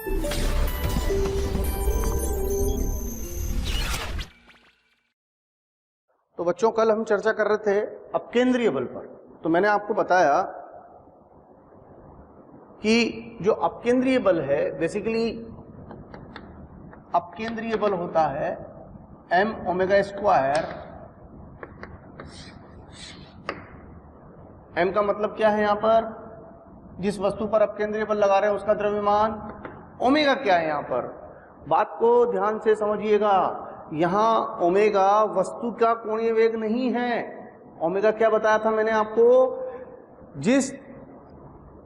तो बच्चों कल हम चर्चा कर रहे थे अपकेंद्रीय बल पर। तो मैंने आपको बताया कि जो अपकेंद्रीय बल है बेसिकली अपकेंद्रीय बल होता है m ओमेगा स्क्वायर। m का मतलब क्या है? यहां पर जिस वस्तु पर अपकेंद्रीय बल लगा रहे हैं उसका द्रव्यमान। ओमेगा क्या है? यहां पर बात को ध्यान से समझिएगा, यहां ओमेगा वस्तु का कोणीय वेग नहीं है। ओमेगा क्या बताया था मैंने आपको? जिस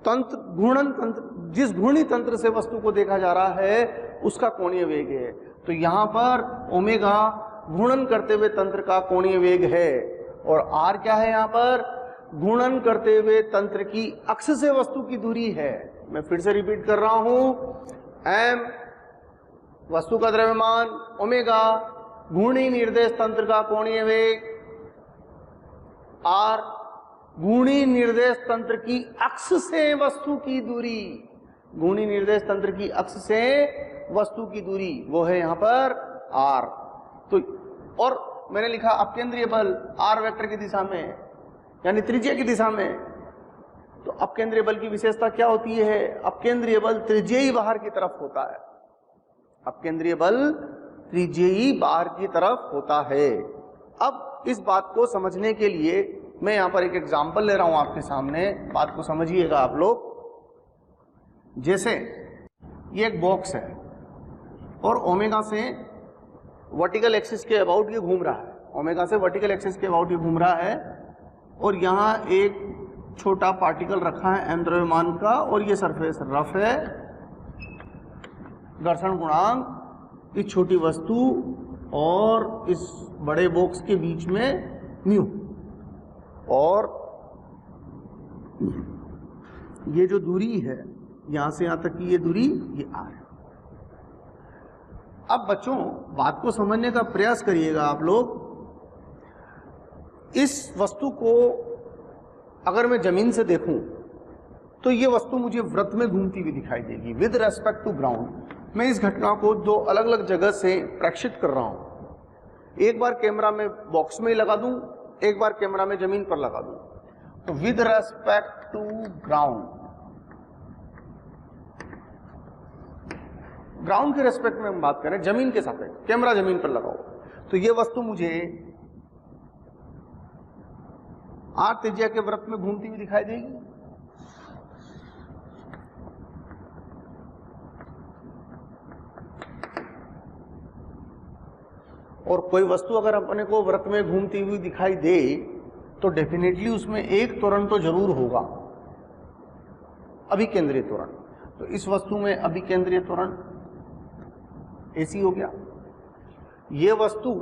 तंत्र घूर्णन तंत्र, जिस घूर्णी तंत्र से वस्तु को देखा जा रहा है उसका कोणीय वेग है। तो यहां पर ओमेगा घूर्णन करते हुए तंत्र का कोणीय वेग है और आर क्या है? यहां पर घूर्णन करते हुए तंत्र की अक्ष से वस्तु की दूरी है। मैं फिर से रिपीट कर रहा हूं, m वस्तु का द्रव्यमान, ओमेगा घूर्णी निर्देश तंत्र का कोणीय वेग, r घूर्णी निर्देश तंत्र की अक्ष से वस्तु की दूरी। घूर्णी निर्देश तंत्र की अक्ष से वस्तु की दूरी वो है यहां पर r। तो और मैंने लिखा अपकेंद्रीय बल r वेक्टर की दिशा में यानी त्रिज्या की दिशा में। तो अपकेंद्रीय बल की विशेषता क्या होती है? अपकेंद्रीय बल त्रिज्यीय बाहर की तरफ होता है। अपकेंद्रीय बल त्रिज्यीय बाहर की तरफ होता है। अब इस बात को समझने के लिए मैं यहां पर एक एग्जांपल ले रहा हूं आपके सामने, बात को समझिएगा आप लोग। जैसे ये एक बॉक्स है और ओमेगा से वर्टिकल एक्सिस के अबाउट ये घूम रहा है। ओमेगा से वर्टिकल एक्सिस के अबाउट ये घूम रहा है और यहाँ एक छोटा पार्टिकल रखा है m द्रव्यमान का और ये सरफेस रफ है। घर्षण गुणांक इस छोटी वस्तु और इस बड़े बॉक्स के बीच में म्यू, और ये जो दूरी है यहां से यहां तक की ये दूरी ये r है। अब बच्चों बात को समझने का प्रयास करिएगा आप लोग। इस वस्तु को अगर मैं जमीन से देखूं तो ये वस्तु मुझे वृत्त में घूमती हुई दिखाई देगी विद रेस्पेक्ट टू ग्राउंड। मैं इस घटना को दो अलग अलग जगह से प्रेक्षित कर रहा हूं। एक बार कैमरा में बॉक्स में ही लगा दूं, एक बार कैमरा में जमीन पर लगा दूं। तो with respect to ground, ground के रेस्पेक्ट में हम बात करें, जमीन के सापेक्ष, कैमरा जमीन पर लगाओ तो ये वस्तु मुझे r त्रिज्या के वृत्त में घूमती हुई दिखाई देगी। और कोई वस्तु अगर अपने को वृत्त में घूमती हुई दिखाई दे तो डेफिनेटली उसमें एक त्वरण तो जरूर होगा, अभिकेंद्रीय त्वरण। तो इस वस्तु में अभिकेंद्रीय त्वरण ऐसी हो गया। ये वस्तु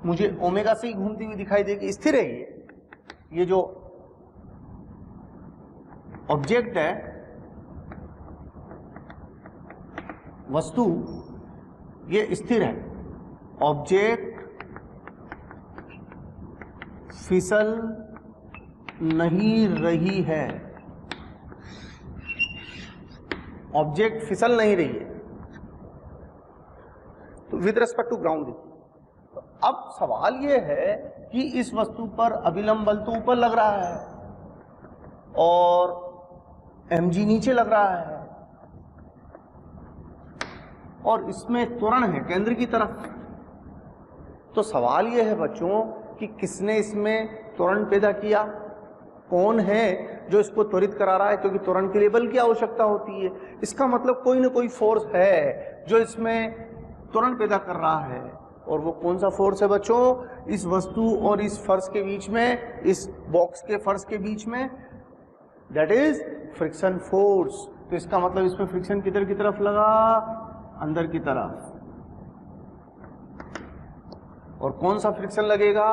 मुझे ओमेगा से ही घूमती हुई दिखाई देगी, स्थिर है ये जो ऑब्जेक्ट है, वस्तु ये स्थिर है। ऑब्जेक्ट फिसल नहीं रही है, ऑब्जेक्ट फिसल नहीं रही है। तो विद रेस्पेक्ट टू ग्राउंड। अब सवाल यह है कि इस वस्तु पर अभिलंब बल तो ऊपर लग रहा है और mg नीचे लग रहा है और इसमें त्वरण है केंद्र की तरफ। तो सवाल यह है बच्चों कि किसने इसमें त्वरण पैदा किया? कौन है जो इसको त्वरित करा रहा है? क्योंकि त्वरण के लिए बल की आवश्यकता होती है। इसका मतलब कोई ना कोई फोर्स है जो इसमें त्वरण पैदा कर रहा है। और वो कौन सा फोर्स है बच्चों? इस वस्तु और इस फर्श के बीच में, इस बॉक्स के फर्श के बीच में, दैट इज फ्रिक्शन फोर्स। तो इसका मतलब इसमें फ्रिक्शन किधर की तरफ लगा? अंदर की तरफ। और कौन सा फ्रिक्शन लगेगा?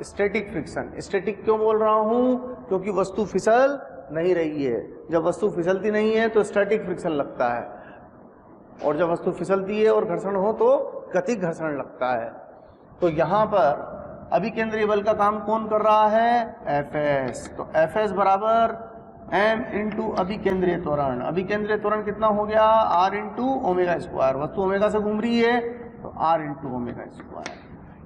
Static friction. स्टैटिक क्यों बोल रहा हूं? क्योंकि वस्तु फिसल नहीं रही है। जब वस्तु फिसलती नहीं है तो स्टैटिक फ्रिक्शन लगता है, और जब वस्तु फिसलती है और घर्षण हो तो गतिक घर्षण लगता है। तो यहां पर अभिकेंद्रीय बल का काम कौन कर रहा है? Fs। तो Fs बराबर m इंटू अभिकेंद्रीय त्वरण। अभिकेंद्रीय त्वरण कितना हो गया, r इंटू ओमेगा स्क्वायर। वस्तु ओमेगा से घूम रही है तो r इंटू ओमेगा स्क्वायर।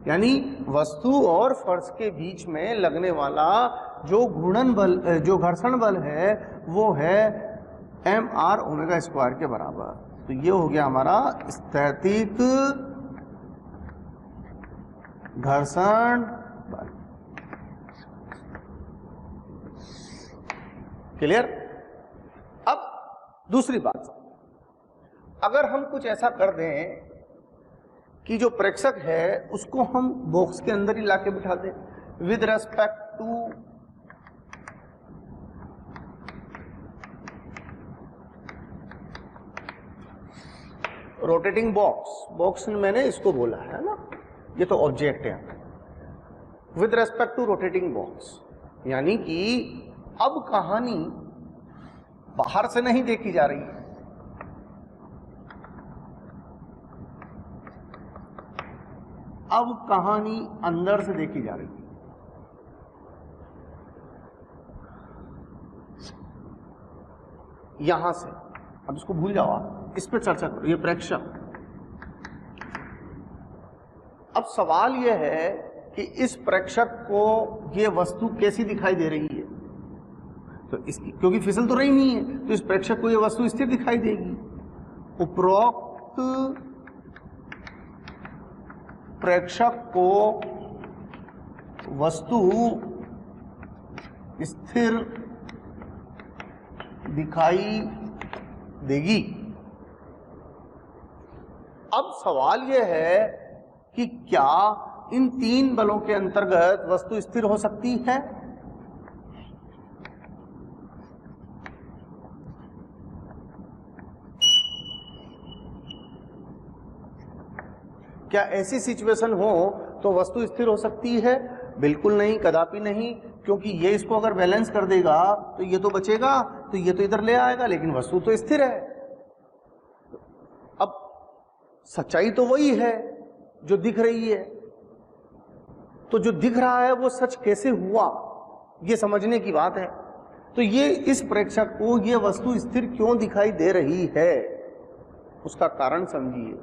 यानी वस्तु और फर्श के बीच में लगने वाला जो घूर्णन बल, जो घर्षण बल है, वो है एम आर ओमेगा स्क्वायर के बराबर। तो ये हो गया हमारा स्थैतिक घर्षण बल। क्लियर। अब दूसरी बात, अगर हम कुछ ऐसा कर दें कि जो प्रेक्षक है उसको हम बॉक्स के अंदर ही लाके बिठा दें with respect to rotating box. Box मैंने इसको बोला है ना, ये तो ऑब्जेक्ट है। With respect to rotating box, यानी कि अब कहानी बाहर से नहीं देखी जा रही है, अब कहानी अंदर से देखी जा रही है। यहां से, अब इसको भूल जाओ, आप इस पे चर्चा करो, ये प्रेक्षक। अब सवाल यह है कि इस प्रेक्षक को ये वस्तु कैसी दिखाई दे रही है, तो इसकी, क्योंकि फिसल तो रही नहीं है, तो इस प्रेक्षक को ये वस्तु स्थिर दिखाई देगी। उपरोक्त प्रेक्षक को वस्तु स्थिर दिखाई देगी। अब सवाल यह है कि क्या इन तीन बलों के अंतर्गत वस्तु स्थिर हो सकती है? क्या ऐसी सिचुएशन हो तो वस्तु स्थिर हो सकती है? बिल्कुल नहीं, कदापि नहीं, क्योंकि ये इसको अगर बैलेंस कर देगा तो ये तो बचेगा, तो ये तो इधर ले आएगा, लेकिन वस्तु तो स्थिर है। अब सच्चाई तो वही है जो दिख रही है, तो जो दिख रहा है वो सच कैसे हुआ, ये समझने की बात है। तो ये इस प्रेक्षक को ये वस्तु स्थिर क्यों दिखाई दे रही है, उसका कारण समझिए।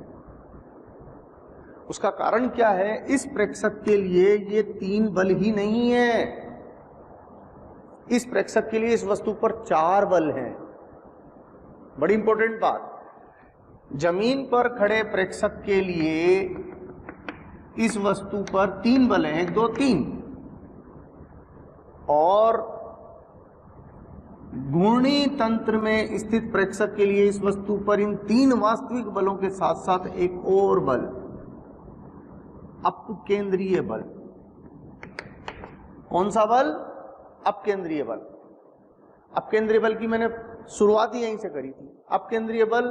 उसका कारण क्या है? इस प्रेक्षक के लिए ये तीन बल ही नहीं है, इस प्रेक्षक के लिए इस वस्तु पर चार बल हैं। बड़ी इंपॉर्टेंट बात, जमीन पर खड़े प्रेक्षक के लिए इस वस्तु पर तीन बल हैं, 1 2 3, और घूर्णी तंत्र में स्थित प्रेक्षक के लिए इस वस्तु पर इन तीन वास्तविक बलों के साथ साथ एक और बल, अपकेंद्रीय बल। कौन सा बल? अपकेंद्रीय बल। अपकेंद्रीय बल की मैंने शुरुआत ही यहीं से करी थी। अपकेंद्रीय बल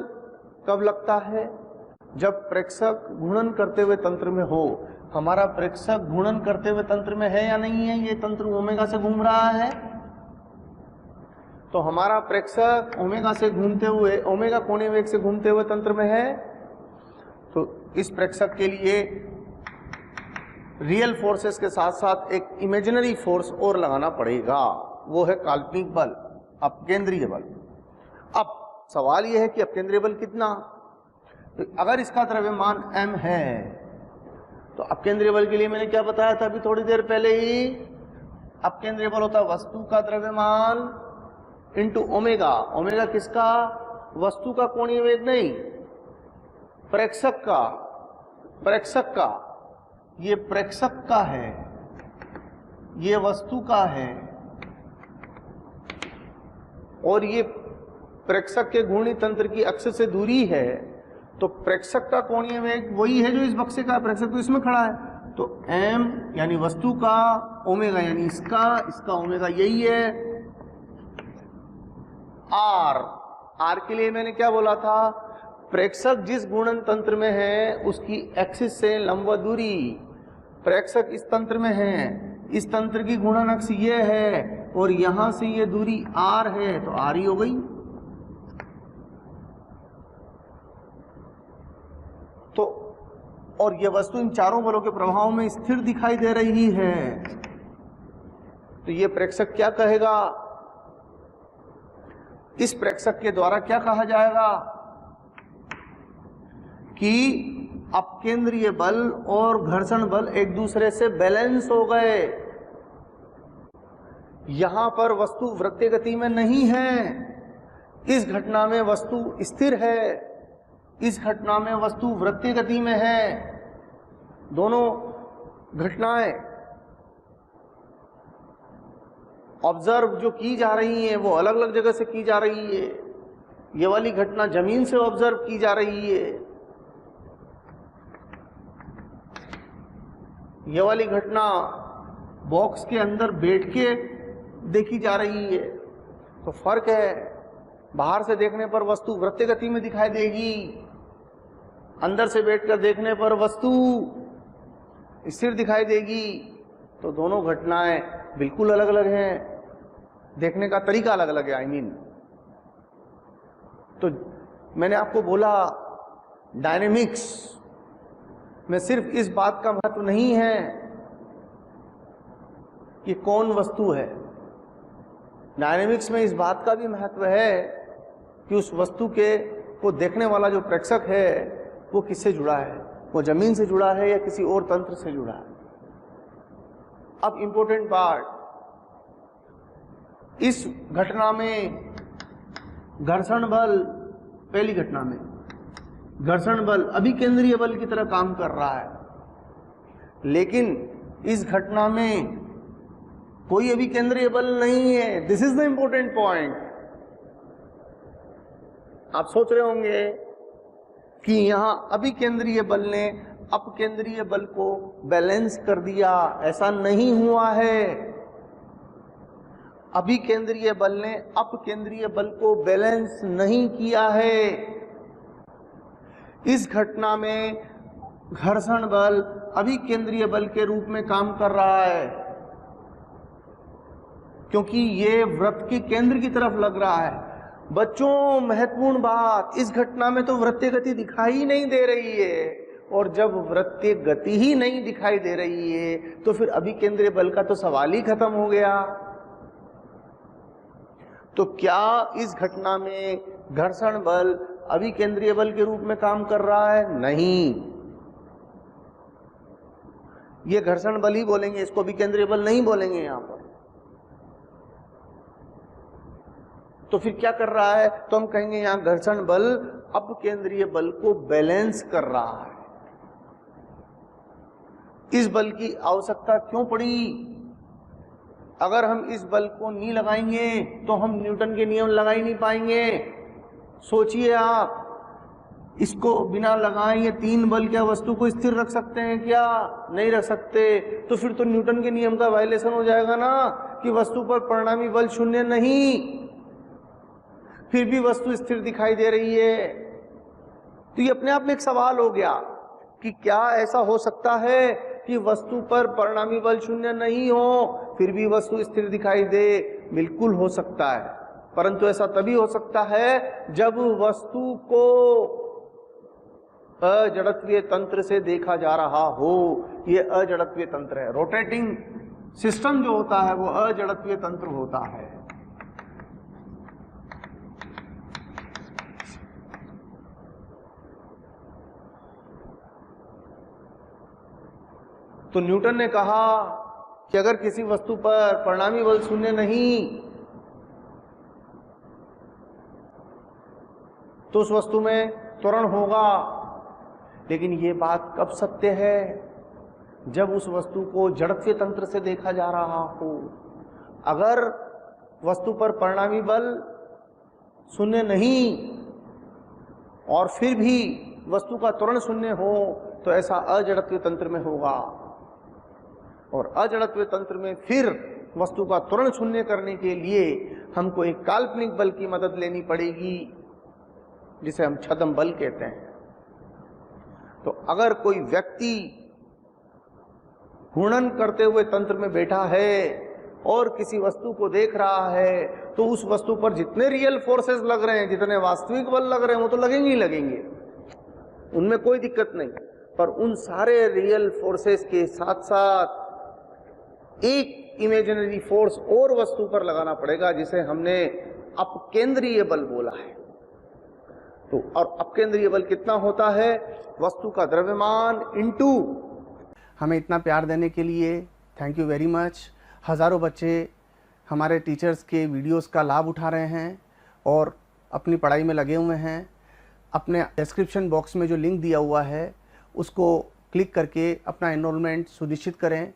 कब लगता है? जब प्रेक्षक घूर्णन करते हुए तंत्र में हो। हमारा प्रेक्षक घूर्णन करते हुए तंत्र में है या नहीं है? ये तंत्र ओमेगा से घूम रहा है, तो हमारा प्रेक्षक ओमेगा से घूमते हुए, ओमेगा कोणीय वेग से घूमते हुए तंत्र में है। तो इस प्रेक्षक के लिए रियल फोर्सेस के साथ साथ एक इमेजिनरी फोर्स और लगाना पड़ेगा, वो है काल्पनिक बल, अपकेंद्रीय बल। अब सवाल यह है कि अपकेंद्रीय बल कितना? तो अगर इसका द्रव्यमान m है तो अपकेंद्रीय बल के लिए मैंने क्या बताया था अभी थोड़ी देर पहले ही? अपकेंद्रीय बल होता है वस्तु का द्रव्यमान इंटू ओमेगा। ओमेगा किसका? वस्तु का कोणीय वेग नहीं, प्रेक्षक का। प्रेक्षक का, ये प्रेक्षक का है, ये वस्तु का है, और ये प्रेक्षक के घूर्णी तंत्र की अक्ष से दूरी है। तो प्रेक्षक का कोणीय वेग वही है जो इस बक्से का, प्रेक्षक तो इसमें खड़ा है। तो m यानी वस्तु का, ओमेगा यानी इसका ओमेगा यही है। r के लिए मैंने क्या बोला था? प्रेक्षक जिस घूर्णन तंत्र में है उसकी एक्सिस से लंबवत दूरी। प्रेक्षक इस तंत्र में है, इस तंत्र की घूर्णन अक्ष ये है, और यहां से ये दूरी r है, तो r ही हो गई। तो और ये वस्तु इन चारों बलों के प्रभाव में स्थिर दिखाई दे रही है। तो ये प्रेक्षक क्या कहेगा? इस प्रेक्षक के द्वारा क्या कहा जाएगा कि अपकेंद्रीय बल और घर्षण बल एक दूसरे से बैलेंस हो गए। यहां पर वस्तु वृत्तीय गति में नहीं है, इस घटना में वस्तु स्थिर है, इस घटना में वस्तु वृत्तीय गति में है। दोनों घटनाएं ऑब्जर्व जो की जा रही है वो अलग अलग जगह से की जा रही है। ये वाली घटना जमीन से ऑब्जर्व की जा रही है, ये वाली घटना बॉक्स के अंदर बैठ के देखी जा रही है। तो फर्क है, बाहर से देखने पर वस्तु वृत्तीय गति में दिखाई देगी, अंदर से बैठकर देखने पर वस्तु स्थिर दिखाई देगी। तो दोनों घटनाएं बिल्कुल अलग अलग हैं, देखने का तरीका अलग अलग है। आई मीन तो मैंने आपको बोला डायनेमिक्स में सिर्फ इस बात का महत्व नहीं है कि कौन वस्तु है, डायनेमिक्स में इस बात का भी महत्व है कि उस वस्तु के को देखने वाला जो प्रेक्षक है वो किससे जुड़ा है, वो जमीन से जुड़ा है या किसी और तंत्र से जुड़ा है। अब इंपॉर्टेंट पार्ट, इस घटना में घर्षण बल, पहली घटना में घर्षण बल अभिकेंद्रीय बल की तरह काम कर रहा है, लेकिन इस घटना में कोई अभिकेंद्रीय बल नहीं है। This is the important point. आप सोच रहे होंगे कि यहां अभिकेंद्रीय बल ने अपकेंद्रीय बल को बैलेंस कर दिया, ऐसा नहीं हुआ है। अभिकेंद्रीय बल ने अपकेंद्रीय बल को बैलेंस नहीं किया है। इस घटना में घर्षण बल अभिकेंद्रीय बल के रूप में काम कर रहा है, क्योंकि ये वृत्त के केंद्र की तरफ लग रहा है। बच्चों, महत्वपूर्ण बात, इस घटना में तो वृत्तीय गति दिखाई नहीं दे रही है, और जब वृत्तीय गति ही नहीं दिखाई दे रही है तो फिर अभिकेंद्रीय बल का तो सवाल ही खत्म हो गया। तो क्या इस घटना में घर्षण बल अभिकेंद्रीय बल के रूप में काम कर रहा है? नहीं, ये घर्षण बल ही बोलेंगे, इसको अभिकेंद्रीय बल नहीं बोलेंगे यहां पर। तो फिर क्या कर रहा है? तो हम कहेंगे यहां घर्षण बल अपकेंद्रीय बल को बैलेंस कर रहा है। इस बल की आवश्यकता क्यों पड़ी? अगर हम इस बल को नहीं लगाएंगे तो हम न्यूटन के नियम लगा ही नहीं पाएंगे। सोचिए आप, इसको बिना लगाए ये तीन बल क्या वस्तु को स्थिर रख सकते हैं क्या? नहीं रख सकते। तो फिर तो न्यूटन के नियम का वायलेशन हो जाएगा ना, कि वस्तु पर परिणामी बल शून्य नहीं, फिर भी वस्तु स्थिर दिखाई दे रही है। तो ये अपने आप में एक सवाल हो गया कि क्या ऐसा हो सकता है कि वस्तु पर परिणामी बल शून्य नहीं हो फिर भी वस्तु स्थिर दिखाई दे? बिल्कुल हो सकता है, परंतु ऐसा तभी हो सकता है जब वस्तु को अजड़त्वीय तंत्र से देखा जा रहा हो। ये अजड़त्वीय तंत्र है, रोटेटिंग सिस्टम जो होता है वो अजड़त्वीय तंत्र होता है। तो न्यूटन ने कहा कि अगर किसी वस्तु पर परिणामी बल शून्य नहीं तो उस वस्तु में त्वरण होगा। लेकिन ये बात कब सत्य है? जब उस वस्तु को जड़त्वीय तंत्र से देखा जा रहा हो। अगर वस्तु पर परिणामी बल शून्य नहीं और फिर भी वस्तु का त्वरण शून्य हो तो ऐसा अजड़त्वीय तंत्र में होगा, और अजड़त्वीय तंत्र में फिर वस्तु का त्वरण शून्य करने के लिए हमको एक काल्पनिक बल की मदद लेनी पड़ेगी, जिसे हम छद्म बल कहते हैं। तो अगर कोई व्यक्ति घूर्णन करते हुए तंत्र में बैठा है और किसी वस्तु को देख रहा है तो उस वस्तु पर जितने रियल फोर्सेस लग रहे हैं, जितने वास्तविक बल लग रहे हैं, वो तो लगेंगे ही लगेंगे, उनमें कोई दिक्कत नहीं। पर उन सारे रियल फोर्सेस के साथ साथ एक इमेजिनरी फोर्स और वस्तु पर लगाना पड़ेगा, जिसे हमने अपकेंद्रीय बल बोला है। तो और अपकेंद्रीय बल कितना होता है? वस्तु का द्रव्यमान इंटू। हमें इतना प्यार देने के लिए थैंक यू वेरी मच। हज़ारों बच्चे हमारे टीचर्स के वीडियोस का लाभ उठा रहे हैं और अपनी पढ़ाई में लगे हुए हैं। अपने डिस्क्रिप्शन बॉक्स में जो लिंक दिया हुआ है उसको क्लिक करके अपना एनरोलमेंट सुनिश्चित करें।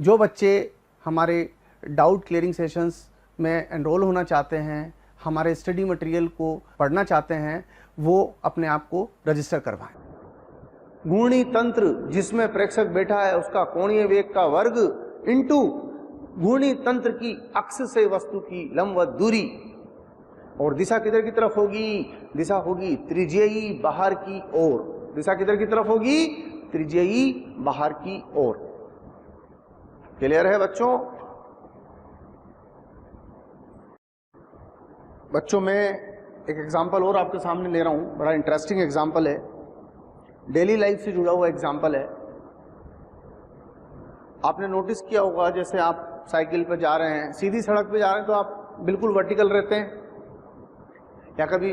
जो बच्चे हमारे डाउट क्लियरिंग सेशंस में एनरोल होना चाहते हैं, हमारे स्टडी मटेरियल को पढ़ना चाहते हैं, वो अपने आप को रजिस्टर करवाएं। घूर्णी तंत्र जिसमें प्रेक्षक बैठा है उसका कोणीय वेग का वर्ग इंटू घूर्णी तंत्र की अक्ष से वस्तु की लंबवत दूरी। और दिशा किधर की तरफ होगी? दिशा होगी त्रिज्यीय बाहर की ओर। दिशा किधर की तरफ होगी? त्रिज्यीय बाहर की ओर। क्लियर है बच्चों? बच्चों मैं एक एग्जांपल और आपके सामने ले रहा हूं, बड़ा इंटरेस्टिंग एग्जांपल है, डेली लाइफ से जुड़ा हुआ एग्जांपल है। आपने नोटिस किया होगा जैसे आप साइकिल पर जा रहे हैं, सीधी सड़क पे जा रहे हैं तो आप बिल्कुल वर्टिकल रहते हैं, या कभी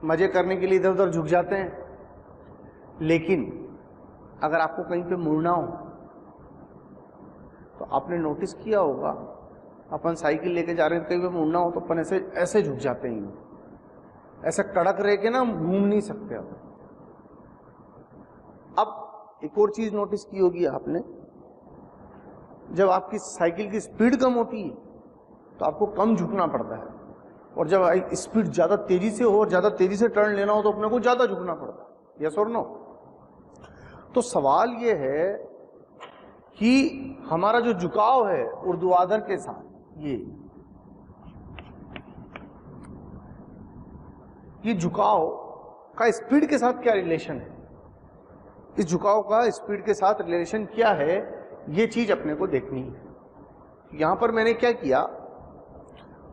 मजे करने के लिए इधर उधर झुक जाते हैं। लेकिन अगर आपको कहीं पे मुड़ना हो तो आपने नोटिस किया होगा, अपन साइकिल लेके जा रहे हैं, कहीं पे मुड़ना हो तो अपन ऐसे झुक जाते हैं, ऐसे कड़क रह के ना हम घूम नहीं सकते। अब एक और चीज नोटिस की होगी आपने, जब आपकी साइकिल की स्पीड कम होती है तो आपको कम झुकना पड़ता है, और जब स्पीड ज्यादा तेजी से हो और ज्यादा तेजी से टर्न लेना हो तो अपने को ज्यादा झुकना पड़ता है। यस और नो? तो सवाल ये है कि हमारा जो झुकाव है ऊर्ध्वाधर के साथ, ये झुकाव का स्पीड के साथ क्या रिलेशन है? इस झुकाव का स्पीड के साथ रिलेशन क्या है, ये चीज अपने को देखनी है। यहां पर मैंने क्या किया,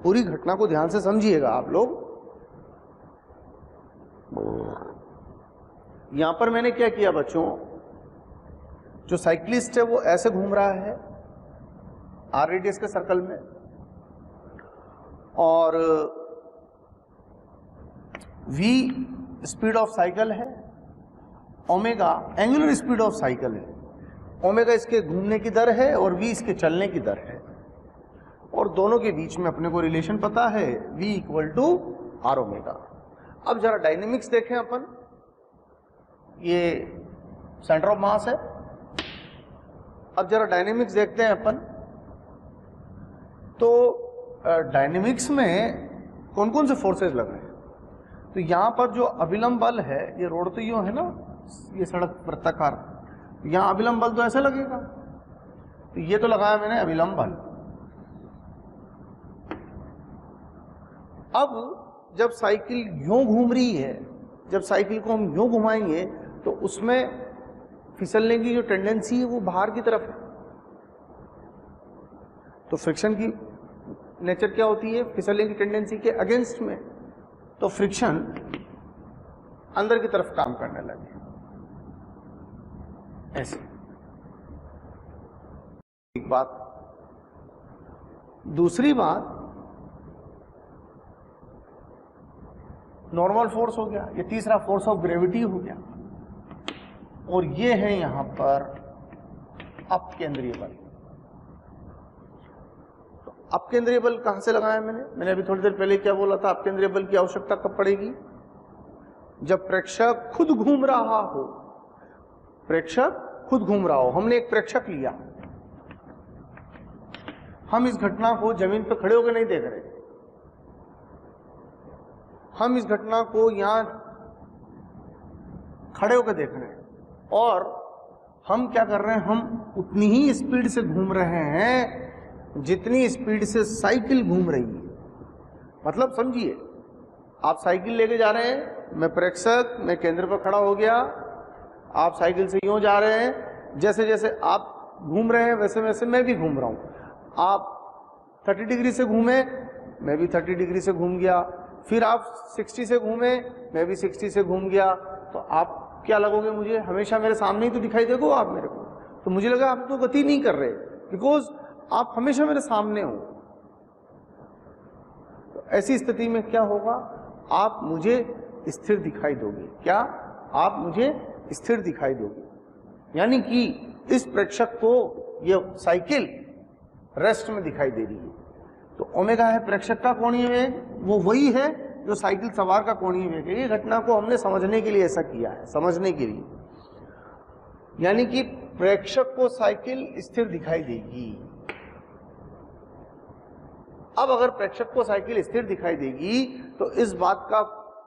पूरी घटना को ध्यान से समझिएगा आप लोग। यहां पर मैंने क्या किया बच्चों, जो साइक्लिस्ट है वो ऐसे घूम रहा है आर रेडियस के सर्कल में, और v स्पीड ऑफ साइकिल है, omega angular speed of cycle है, ओमेगा इसके घूमने की दर है और v इसके चलने की दर है, और दोनों के बीच में अपने को रिलेशन पता है v equal to are omega. अब जरा डायनेमिक्स देखें अपन, ये सेंटर ऑफ मास है। अब जरा डायनेमिक्स देखते हैं अपन, तो डायनेमिक्स में कौन कौन से फोर्सेस लग रहे हैं। तो यहां पर जो अभिलंब बल है, ये रोड तो यूं है ना, ये सड़क वृत्ताकार, यहां अभिलंब बल तो ऐसे लगेगा, तो ये तो लगाया मैंने अभिलंब बल। अब जब साइकिल यूं घूम रही है, जब साइकिल को हम यूं घुमाएंगे तो उसमें फिसलने की जो टेंडेंसी है वो बाहर की तरफ है। तो फ्रिक्शन की नेचर क्या होती है? फिसलने की टेंडेंसी के अगेंस्ट में, तो फ्रिक्शन अंदर की तरफ काम करने लगे ऐसे। एक बात। दूसरी बात, नॉर्मल फोर्स हो गया, ये तीसरा फोर्स ऑफ ग्रेविटी हो गया, और ये है यहां पर अपकेंद्रीय बल। तो अपकेंद्रीय बल कहां से लगाया मैंने अभी थोड़ी देर पहले क्या बोला था, अपकेंद्रीय बल की आवश्यकता कब पड़ेगी? जब प्रेक्षक खुद घूम रहा हो। प्रेक्षक खुद घूम रहा हो, हमने एक प्रेक्षक लिया, हम इस घटना को जमीन पर खड़े होकर नहीं देख रहे, हम इस घटना को यहां खड़े होकर देख रहे हैं, और हम क्या कर रहे हैं, हम उतनी ही स्पीड से घूम रहे हैं जितनी स्पीड से साइकिल घूम रही है। मतलब समझिए, आप साइकिल लेके जा रहे हैं, मैं प्रेक्षक, मैं केंद्र पर खड़ा हो गया, आप साइकिल से यूं जा रहे हैं, जैसे जैसे आप घूम रहे हैं वैसे वैसे मैं भी घूम रहा हूं। आप 30 डिग्री से घूमे, मैं भी 30 डिग्री से घूम गया, फिर आप 60 से घूमे, मैं भी 60 से घूम गया। तो आप क्या लगोगे मुझे? हमेशा मेरे सामने ही तो दिखाई देगो आप मेरे को। तो मुझे लगा आप तो गति नहीं कर रहे, बिकॉज आप हमेशा मेरे सामने हो। ऐसी स्थिति में क्या होगा, आप मुझे स्थिर दिखाई दोगे। क्या आप मुझे स्थिर दिखाई दोगे, यानी कि इस प्रेक्षक को ये साइकिल रेस्ट में दिखाई दे रही है। तो ओमेगा है प्रेक्षक का कोणीय वेग, वो वही है जो साइकिल सवार का कोणीय वेग है। ये घटना को हमने समझने के लिए ऐसा किया है, समझने के लिए, यानी कि प्रेक्षक को साइकिल स्थिर दिखाई देगी। अब अगर प्रेक्षक को साइकिल स्थिर दिखाई देगी तो इस बात का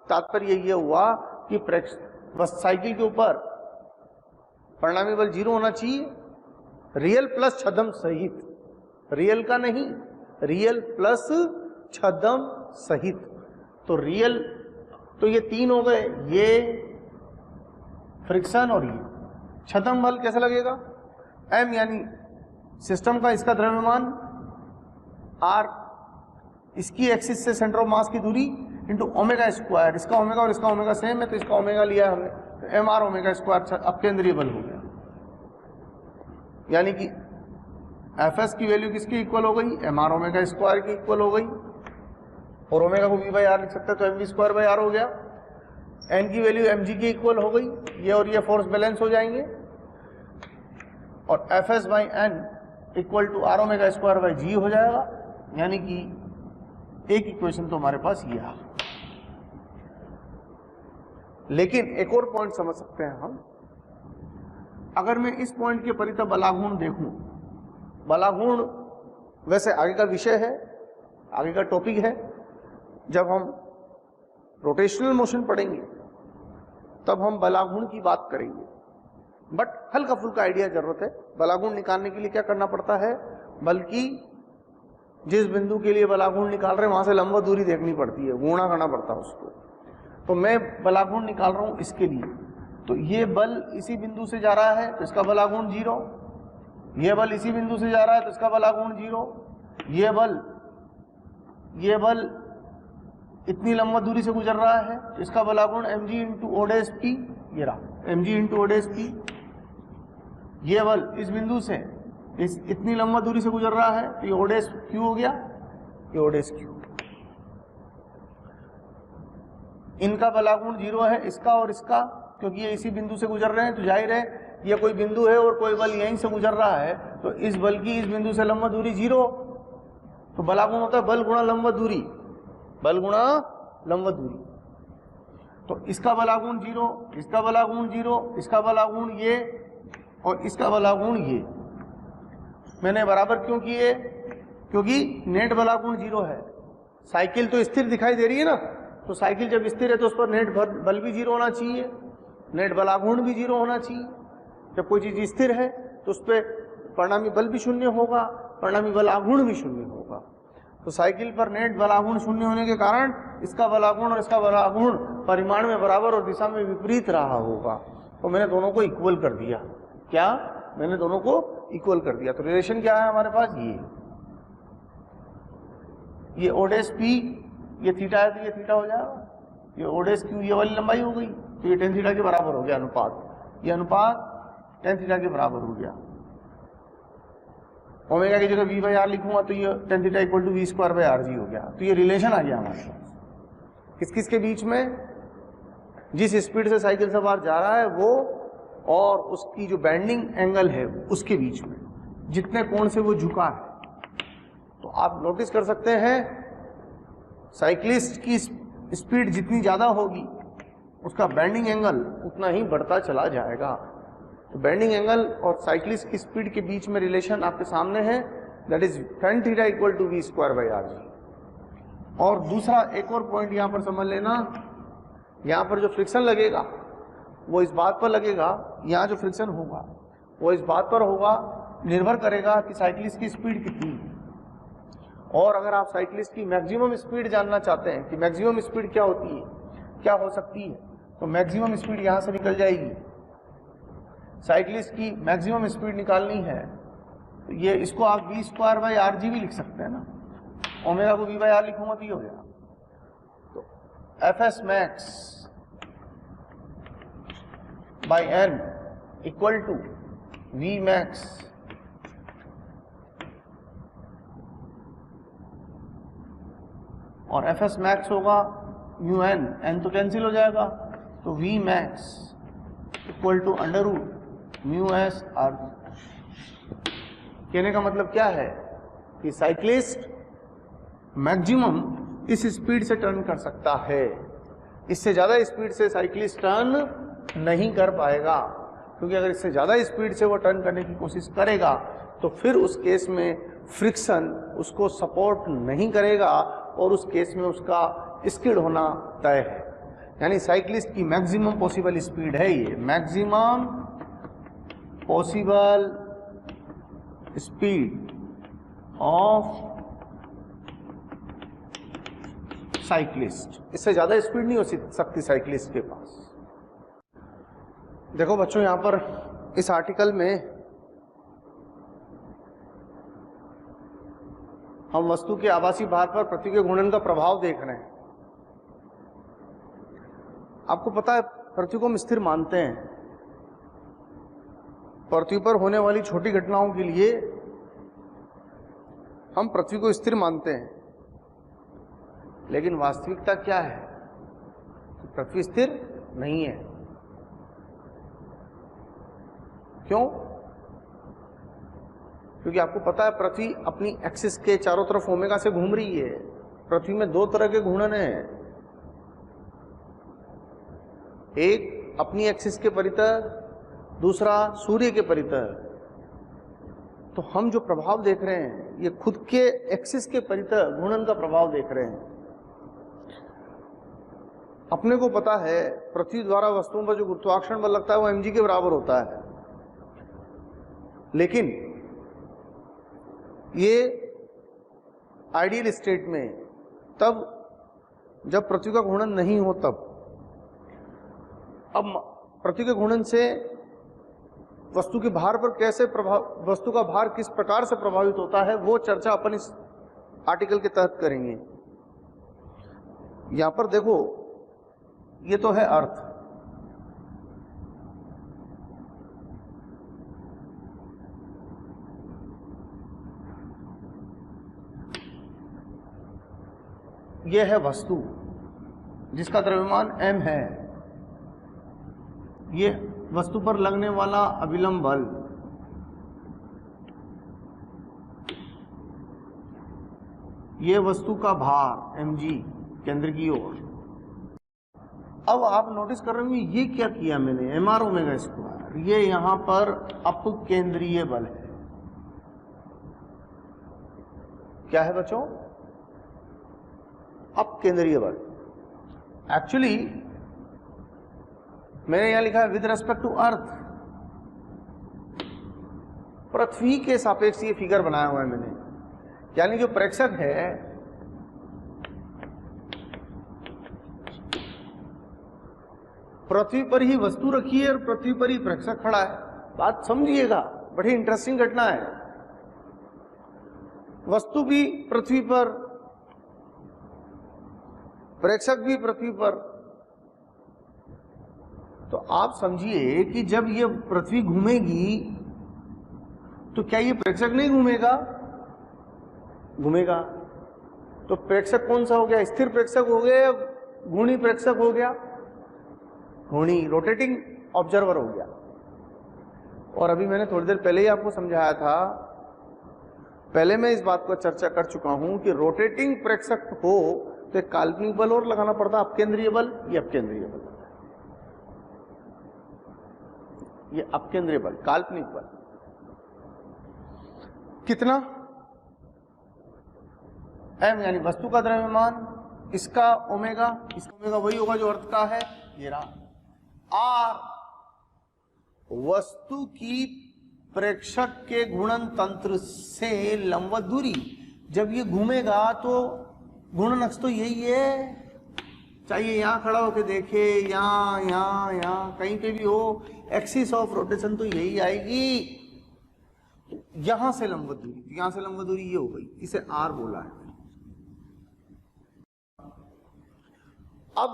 तात्पर्य ये हुआ कि बस साइकिल के ऊपर परिणामी बल 0 होना चाहिए, रियल प्लस छद्म सहित, रियल का नहीं, रियल प्लस छद्म सहित। तो रियल, तो ये 3 हो गए, ये फ्रिक्शन और ये छद्म बल कैसा लगेगा, m यानी सिस्टम का इसका द्रव्यमान, r इसकी एक्सिस से सेंटर ऑफ मास की दूरी इंटू ओमेगा स्क्वायर, इसका ओमेगा और इसका ओमेगा सेम है तो इसका ओमेगा लिया है हमने, तो एम आर ओमेगा स्क्वायर अब केंद्रीय बल हो गया। यानी कि एफ एस की वैल्यू किसकी इक्वल हो गई, एम आर ओमेगा स्क्वायर की इक्वल हो गई, और ओमेगा को वी बाई आर लिख सकते हैं तो m we square by r हो गया। एन की वैल्यू एम जी की इक्वल हो गई, ये और ये फोर्स बैलेंस हो जाएंगे, और F S by N equal to are omega square by G हो जाएगा। यानी कि एक इक्वेशन तो हमारे पास ये आ। लेकिन एक और पॉइंट समझ सकते हैं हम, अगर मैं इस पॉइंट के परितः बलागुण देखूं, बलागुण वैसे आगे का विषय है, आगे का टॉपिक है, जब हम रोटेशनल मोशन पढ़ेंगे तब हम बलागुण की बात करेंगे, बट हल्का फुल्का आइडिया जरूरत है। बलागुण निकालने के लिए क्या करना पड़ता है, बल्कि जिस बिंदु के लिए बलागुण निकाल रहे हैं वहां से लंबवत दूरी देखनी पड़ती है, गुणा करना पड़ता है उसको। तो मैं बलागुण निकाल रहा हूं इसके लिए, तो ये बल इसी बिंदु से जा रहा है तो इसका बलागुण 0, ये बल इसी बिंदु से जा रहा है तो इसका बलागुण 0, ये बल इतनी लंबवत दूरी से गुजर रहा है तो इसका बलागुण mg into O dash P, ये रहा mg into O dash P. ये बल इस बिंदु से इतनी लंबा दूरी से गुजर रहा है तो ये ओ डैश क्यू हो गया, ये ओ डैश क्यू। इनका बलागुण 0 है, इसका और इसका, क्योंकि ये इसी बिंदु से गुजर रहे हैं तो जाहिर है ये कोई बिंदु है और कोई बल यहीं से गुजर रहा है तो इस बल की इस बिंदु से लंबा दूरी 0, तो बलागुण होता है बल गुणा लंबा दूरी, बल गुणा लंबा दूरी। तो इसका बलागुण 0, इसका बलागुण 0, इसका बलागुण ये और इसका बलागुण ये। मैंने बराबर क्यों किए, क्योंकि नेट बलागुण 0 है। साइकिल तो स्थिर दिखाई दे रही है ना, तो साइकिल जब स्थिर है तो उस पर नेट बल भी 0 होना चाहिए, नेट बलागुण भी 0 होना चाहिए। जब कोई चीज स्थिर है तो उस पर परिणामी बल भी 0 होगा, परिणामी बलागुण भी 0 होगा। तो साइकिल पर नेट बलागुण 0 होने के कारण इसका बलागुण और इसका बलागुण परिमाण में बराबर और दिशा में विपरीत रहा होगा। तो मैंने दोनों को इक्वल कर दिया। क्या, मैंने दोनों को इक्वल कर दिया। तो रिलेशन क्या है हमारे पास, ये ओ डैश पी, ये थीटा है तो ये थीटा हो जाएगा, ये ओ डैश क्यू ये वाली लंबाई हो गई तो ये tan थीटा के बराबर हो गया अनुपात, ये अनुपात tan थीटा के बराबर हो गया। ओमेगा की जगह v बाई आर लिखूंगा तो ये tan theta equal to v square by r g हो गया। तो ये रिलेशन आ गया हमारे पास किस किस के बीच में, जिस स्पीड से साइकिल सवार जा रहा है वो और उसकी जो बैंडिंग एंगल है उसके बीच में, जितने कोण से वो झुका है। तो आप नोटिस कर सकते हैं साइक्लिस्ट की स्पीड जितनी ज्यादा होगी उसका बैंडिंग एंगल उतना ही बढ़ता चला जाएगा। तो बैंडिंग एंगल और साइक्लिस्ट की स्पीड के बीच में रिलेशन आपके सामने है, that is tan theta equal to v square by r g. और दूसरा एक और पॉइंट यहां पर समझ लेना, यहां पर जो फ्रिक्शन लगेगा वो इस बात पर लगेगा, यहाँ जो फ्रिक्शन होगा वो इस बात पर होगा, निर्भर करेगा कि साइक्लिस्ट की स्पीड कितनी है। और अगर आप साइक्लिस्ट की मैक्सिमम स्पीड जानना चाहते हैं कि मैक्सिमम स्पीड क्या होती है, क्या हो सकती है, तो मैक्सिमम स्पीड यहाँ से निकल जाएगी। साइक्लिस्ट की मैक्सिमम स्पीड निकालनी है तो ये इसको आप v square by r g भी लिख सकते हैं ना, ओमेगा को वी बाई आर लिखूंगा तो ये हो गया। तो F S max by N equal to V max और एफ एस मैक्स होगा म्यू एन, एन तो कैंसिल हो जाएगा, तो V max equal to under root mu S earth. कहने का मतलब क्या है कि साइक्लिस्ट मैक्सिमम इस स्पीड से टर्न कर सकता है, इससे ज़्यादा स्पीड से साइक्लिस्ट टर्न नहीं कर पाएगा, क्योंकि अगर इससे ज़्यादा स्पीड से वो टर्न करने की कोशिश करेगा तो फिर उस केस में फ्रिक्शन उसको सपोर्ट नहीं करेगा और उस केस में उसका स्किड होना तय है। यानी साइक्लिस्ट की मैक्सिमम पॉसिबल स्पीड है ये, maximum possible speed of cyclist, इससे ज्यादा स्पीड नहीं हो सकती साइक्लिस्ट के पास। देखो बच्चों, यहां पर इस आर्टिकल में हम वस्तु के आभासी भार पर पृथ्वी के घूर्णन का प्रभाव देख रहे हैं। आपको पता है पृथ्वी को हम स्थिर मानते हैं, पृथ्वी पर होने वाली छोटी घटनाओं के लिए हम पृथ्वी को स्थिर मानते हैं, लेकिन वास्तविकता क्या है? पृथ्वी स्थिर नहीं है। क्यों? क्योंकि आपको पता है पृथ्वी अपनी एक्सिस के चारों तरफ ओमेगा से घूम रही है। पृथ्वी में दो तरह के घूर्णन हैं, एक अपनी एक्सिस के परितः, दूसरा सूर्य के परितः। तो हम जो प्रभाव देख रहे हैं ये खुद के एक्सिस के परितः घूर्णन का प्रभाव देख रहे हैं। अपने को पता है पृथ्वी द्वारा वस्तुओं पर जो गुरुत्वाकर्षण बल लगता है वो mg के बराबर होता है, लेकिन ये आइडियल स्टेट में तब जब पृथ्वी का घूर्णन नहीं हो तब। अब पृथ्वी के घूर्णन से वस्तु के भार पर कैसे वस्तु का भार किस प्रकार से प्रभावित होता है वो चर्चा अपन इस आर्टिकल के तहत करेंगे। यहां पर देखो, ये तो है अर्थ, ये है वस्तु जिसका द्रव्यमान m है, ये वस्तु पर लगने वाला अविलंब बल, ये वस्तु का भार mg केंद्र की ओर। अब आप नोटिस कर रहे होंगे ये क्या किया मैंने, mr ओमेगा स्क्वायर, ये यहां पर अपकेंद्रीय बल है। क्या है बच्चों? अपकेंद्रीय बल। एक्चुअली मैंने यहां लिखा है विद रेस्पेक्ट टू अर्थ, पृथ्वी के सापेक्ष ये फिगर बनाया हुआ है मैंने। यानी जो प्रेक्षक है पृथ्वी पर ही वस्तु रखी है और पृथ्वी पर ही प्रेक्षक खड़ा है। बात समझिएगा, बड़ी इंटरेस्टिंग घटना है। वस्तु भी पृथ्वी पर, प्रेक्षक भी पृथ्वी पर। तो आप समझिए कि जब ये पृथ्वी घूमेगी तो क्या ये प्रेक्षक नहीं घूमेगा? घूमेगा। तो प्रेक्षक कौन सा हो गया? स्थिर प्रेक्षक हो गया या घूर्णी प्रेक्षक हो गया? घूर्णी, रोटेटिंग ऑब्जर्वर हो गया। और अभी मैंने थोड़ी देर पहले ही आपको समझाया था, पहले मैं इस बात को चर्चा कर चुका हूं कि रोटेटिंग प्रेक्षक हो तो एक काल्पनिक बल और लगाना पड़ता है, अपकेंद्रीय बल। ये अपकेंद्रीय बल, ये अपकेंद्रीय बल, काल्पनिक बल कितना? m यानी वस्तु का द्रव्यमान, इसका ओमेगा, इसका ओमेगा वही होगा जो अर्थ का है, ये रहा। r वस्तु की प्रेक्षक के घूर्णन तंत्र से लंबवत दूरी। जब ये घूमेगा तो घूर्णन अक्ष तो यही है, चाहिए यहां खड़ा होकर देखे, यहां यहां यहां कहीं पे भी हो, एक्सिस ऑफ रोटेशन तो यही आएगी। यहां से लंबवत दूरी, यहां से लंबवत दूरी ये हो गई, इसे r बोला है। अब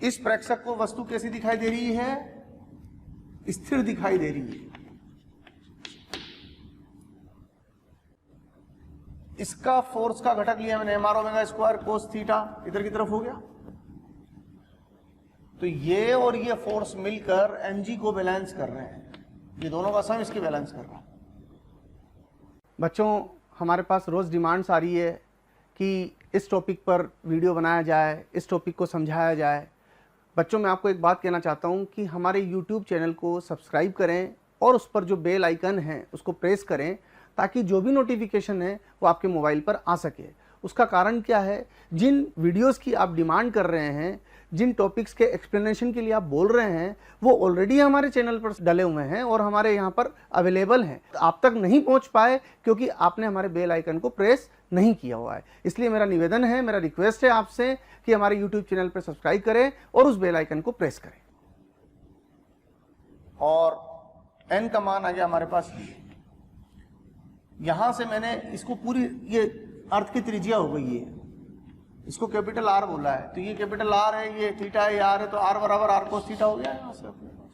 इस प्रेक्षक को वस्तु कैसी दिखाई दे रही है? स्थिर दिखाई दे रही है। इसका फोर्स का घटक लिया मैंने mr omega square cos theta, इधर की तरफ हो गया। तो ये और ये फोर्स मिलकर mg को बैलेंस कर रहे हैं, ये दोनों का सम इसकी बैलेंस कर रहा है। बच्चों, हमारे पास रोज़ डिमांड्स आ रही है कि इस टॉपिक पर वीडियो बनाया जाए, इस टॉपिक को समझाया जाए। बच्चों, मैं आपको एक बात कहना चाहता हूं कि हमारे YouTube चैनल को सब्सक्राइब करें और उस पर जो बेल आइकन है उसको प्रेस करें, ताकि जो भी नोटिफिकेशन है वो आपके मोबाइल पर आ सके। उसका कारण क्या है, जिन वीडियोस की आप डिमांड कर रहे हैं, जिन टॉपिक्स के एक्सप्लेनेशन के लिए आप बोल रहे हैं, वो ऑलरेडी हमारे चैनल पर डले हुए हैं और हमारे यहाँ पर अवेलेबल हैं। आप तक नहीं पहुँच पाए क्योंकि आपने हमारे बेल आइकन को प्रेस नहीं किया हुआ है। इसलिए मेरा निवेदन है, मेरा रिक्वेस्ट है आपसे कि हमारे यूट्यूब चैनल पर सब्सक्राइब करें और उस बेल आइकन को प्रेस करें। और n का मान आ गया हमारे पास, यहां से मैंने इसको पूरी, ये अर्थ की त्रिज्या हो गई है, इसको कैपिटल R बोला है, तो ये कैपिटल R है, ये थीटा है, ये R है, तो R बराबर R कोस थीटा हो गया यहाँ से अपने पास।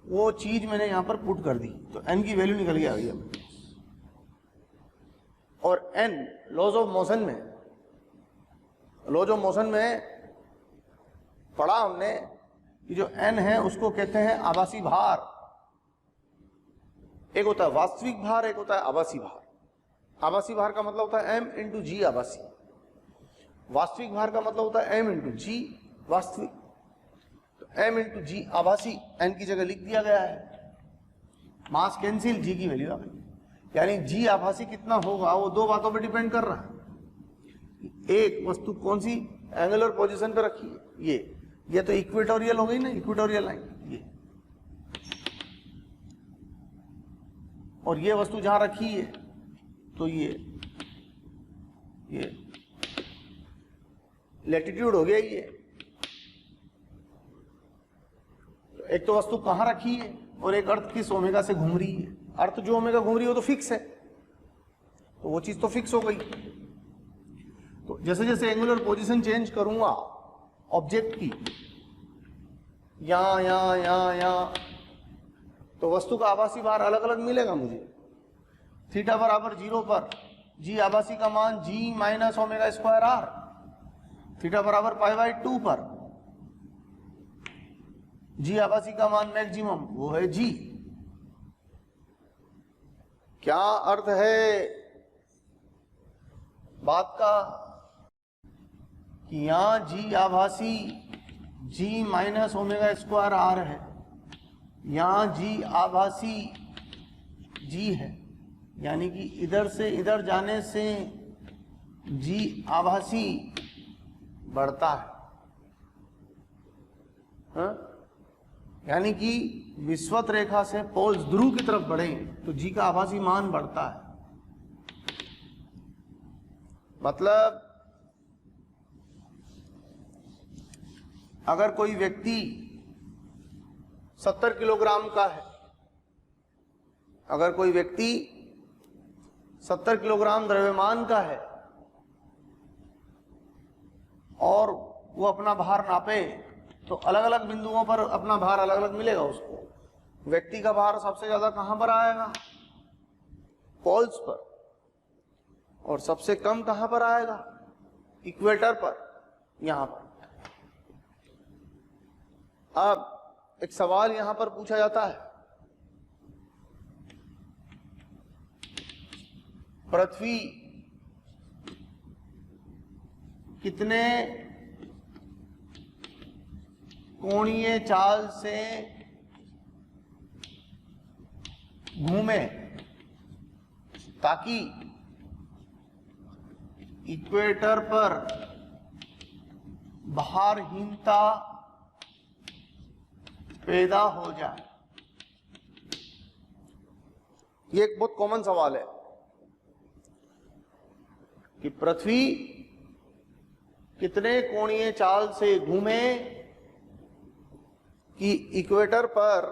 वो चीज मैंने यहाँ पर पुट कर दी, तो n की वैल्यू निकल गया अभी। और n लॉज ऑफ मोशन में, लॉज ऑफ मोशन में पढ़ा हमने कि जो n है उसको कहते हैं आभासी भार। एक होता है वास्तविक भार, एक होता है आभासी भार। आभासी भार का मतलब होता है m इंटू जी आभासी, वास्तविक भार का मतलब होता है m इंटू जी वास्तविक। तो m इंटू जी आभासी n की जगह लिख दिया गया है, मास कैंसिल, जी की वैल्यू आ गई। यानी जी आभासी कितना होगा वो दो बातों पर डिपेंड कर रहा है। एक वस्तु कौन सी एंगुलर पोजीशन पे रखी है, ये तो इक्वेटोरियल हो गई ना, इक्वेटोरियल लाइन ये, और ये वस्तु जहां रखी है तो ये लैटिट्यूड हो गया ये। तो एक तो वस्तु कहां रखी है और एक अर्थ किस ओमेगा से घूम रही है। अर्थ जो ओमेगा घूम रही है वो तो फिक्स है, तो वो चीज तो फिक्स हो गई। तो जैसे जैसे एंगुलर पोजीशन चेंज करूंगा ऑब्जेक्ट की, यहां, तो वस्तु का आभासी भार अलग अलग मिलेगा मुझे। थीटा बराबर 0 पर जी आभासी का मान G minus omega square R, theta बराबर π/2 पर जी आभासी का मान मैक्सिमम वो है जी। क्या अर्थ है बात का कि यहां जी आभासी जी माइनस ओमेगा स्क्वायर आर है, यहां जी आभासी जी है, यानी कि इधर से इधर जाने से जी आभासी बढ़ता है, हाँ? यानी कि विषुवत रेखा से पोल्स ध्रुव की तरफ बढ़े तो जी का आभासी मान बढ़ता है। मतलब अगर कोई व्यक्ति 70 किलोग्राम का है, अगर कोई व्यक्ति 70 किलोग्राम द्रव्यमान का है और वो अपना भार नापे, तो अलग अलग बिंदुओं पर अपना भार अलग अलग मिलेगा उसको। व्यक्ति का भार सबसे ज्यादा कहां पर आएगा? पोल्स पर। और सबसे कम कहां पर आएगा? इक्वेटर पर, यहां पर। अब एक सवाल यहां पर पूछा जाता है, पृथ्वी कितने कोणीय चाल से घूमे ताकि इक्वेटर पर भारहीनता पैदा हो जाए? ये एक बहुत कॉमन सवाल है कि पृथ्वी कितने कोणीय चाल से घूमे कि इक्वेटर पर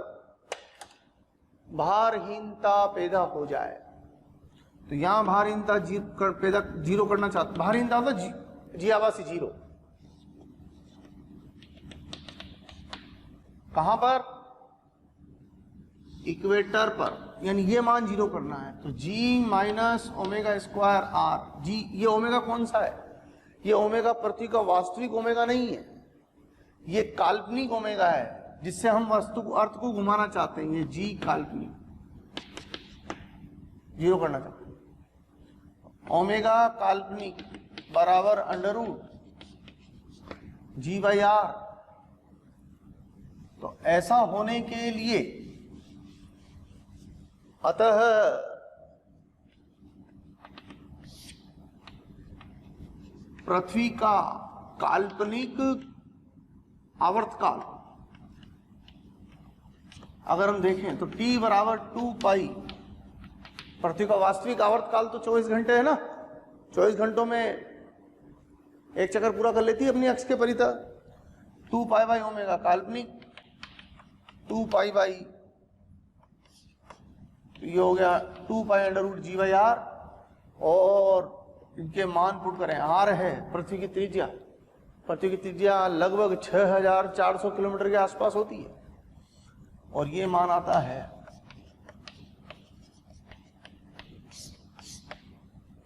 भारहीनता पैदा हो जाए। तो यहां भारहीनता जीरो करना चाहते, भारहीनता मतलब जी आभासी जीरो। कहां पर? इक्वेटर पर, यानी ये मान 0 करना है, तो g minus omega square R. जी ये ओमेगा कौन सा है? ये ओमेगा पृथ्वी का वास्तविक ओमेगा नहीं है, ये काल्पनिक ओमेगा है जिससे हम वस्तु को अर्थ को घुमाना चाहते हैं। ये जी काल्पनिक 0 करना चाहते हैं। ओमेगा काल्पनिक बराबर अंडर रूट g/r। तो ऐसा होने के लिए अतः पृथ्वी का काल्पनिक आवर्तकाल अगर हम देखें तो t बराबर 2 पाई, पृथ्वी का वास्तविक आवर्तकाल तो 24 घंटे है ना, 24 घंटों में एक चक्कर पूरा कर लेती है अपनी अक्ष के परितः। 2 पाई बाई ओमेगा काल्पनिक, 2 पाई बाई, ये हो गया 2 पाई अंडर रूट g/r, और इनके मान पुट करें। r है पृथ्वी की त्रिज्या, पृथ्वी की त्रिज्या लगभग 6400 किलोमीटर के आसपास होती है, और ये मान आता है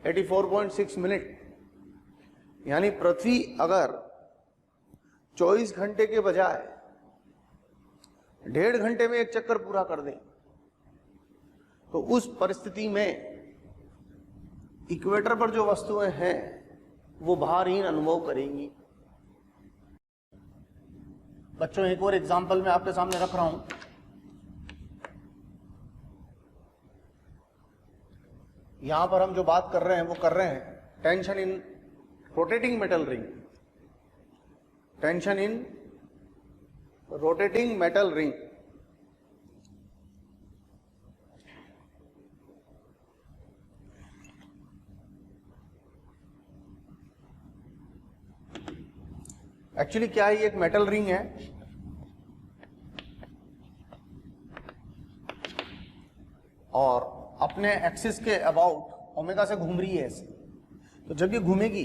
84.6 मिनट। यानी पृथ्वी अगर 24 घंटे के बजाय 1.5 घंटे में एक चक्कर पूरा कर दे, तो उस परिस्थिति में इक्वेटर पर जो वस्तुएं हैं वो भारहीन अनुभव करेंगी। बच्चों एक और एग्जाम्पल मैं आपके सामने रख रहा हूं। यहां पर हम जो बात कर रहे हैं वो कर रहे हैं tension in rotating metal ring, tension in rotating metal ring. Actually क्या है, ये एक मेटल रिंग है और अपने एक्सिस के अबाउट ओमेगा से घूम रही है ऐसे। तो जब ये घूमेगी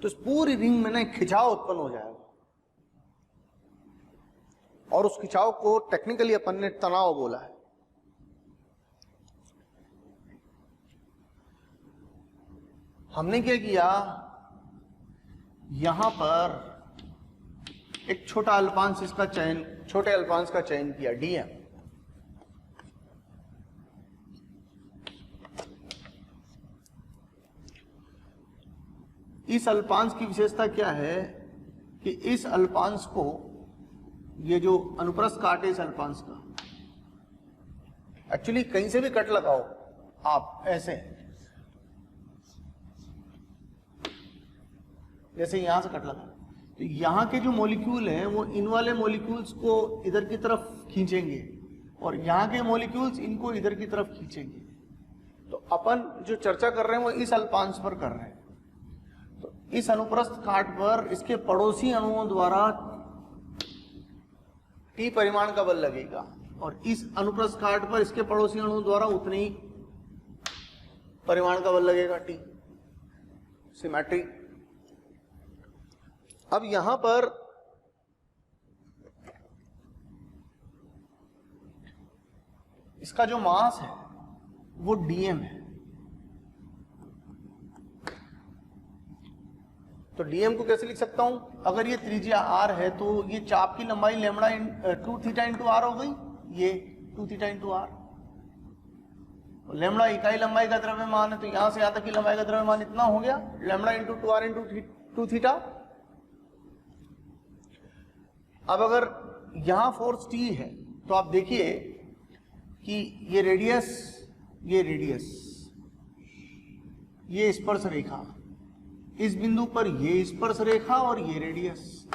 तो इस पूरी रिंग में ना एक खिंचाव उत्पन्न हो जाएगा, और उस खिंचाव को टेक्निकली अपन ने तनाव बोला है। हमने क्या किया, यहां पर एक छोटा अल्पांश इसका चयन, छोटे अल्पांश का चयन किया dm। इस अल्पांश की विशेषता क्या है कि इस अल्पांश को, ये जो अनुप्रस्थ काट है इस अल्पांश का, एक्चुअली कहीं से भी कट लगाओ आप ऐसे, जैसे यहां से कट लगा, तो यहां के जो मॉलिक्यूल हैं वो इन वाले मॉलिक्यूल्स को इधर की तरफ खींचेंगे और यहां के मॉलिक्यूल्स इनको इधर की तरफ खींचेंगे। तो अपन जो चर्चा कर रहे हैं वो इस अल्पांश पर कर रहे हैं। तो इस अनुप्रस्थ काट पर इसके पड़ोसी अणुओं द्वारा T परिमाण का बल लगेगा, और इस अनुप्रस्थ काट पर इसके पड़ोसी अणुओं द्वारा उतने ही परिमाण का बल लगेगा T। सिमेट्री। अब यहां पर इसका जो मास है वो dm है। तो dm को कैसे लिख सकता हूं, अगर ये त्रिज्या r है तो ये चाप की लंबाई लैम्बडा 2 थीटा इंटू r हो गई, ये 2 थीटा इंटू r। लैम्बडा इकाई लंबाई का द्रव्यमान है, तो यहां से यहां तक की लंबाई का द्रव्यमान इतना हो गया, lambda into 2r into 2 theta. अब अगर यहां फोर्स T है तो आप देखिए कि ये रेडियस, ये स्पर्श रेखा, इस बिंदु पर ये स्पर्श रेखा और ये रेडियस,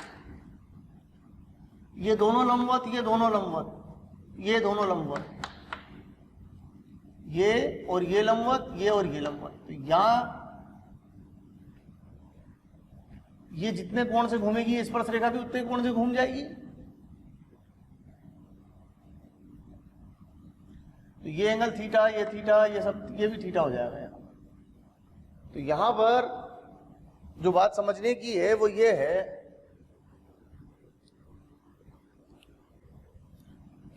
ये दोनों लंबवत, ये दोनों लंबवत, ये दोनों लंबवत, ये और ये लंबवत, ये और ये लंबवत। तो यहां ये जितने कोण से घूमेगी ये स्पर्श रेखा भी उतने कोण से घूम जाएगी। तो ये एंगल थीटा, ये थीटा, ये सब, ये भी थीटा हो जाएगा यहाँ। तो यहां पर जो बात समझने की है वो ये है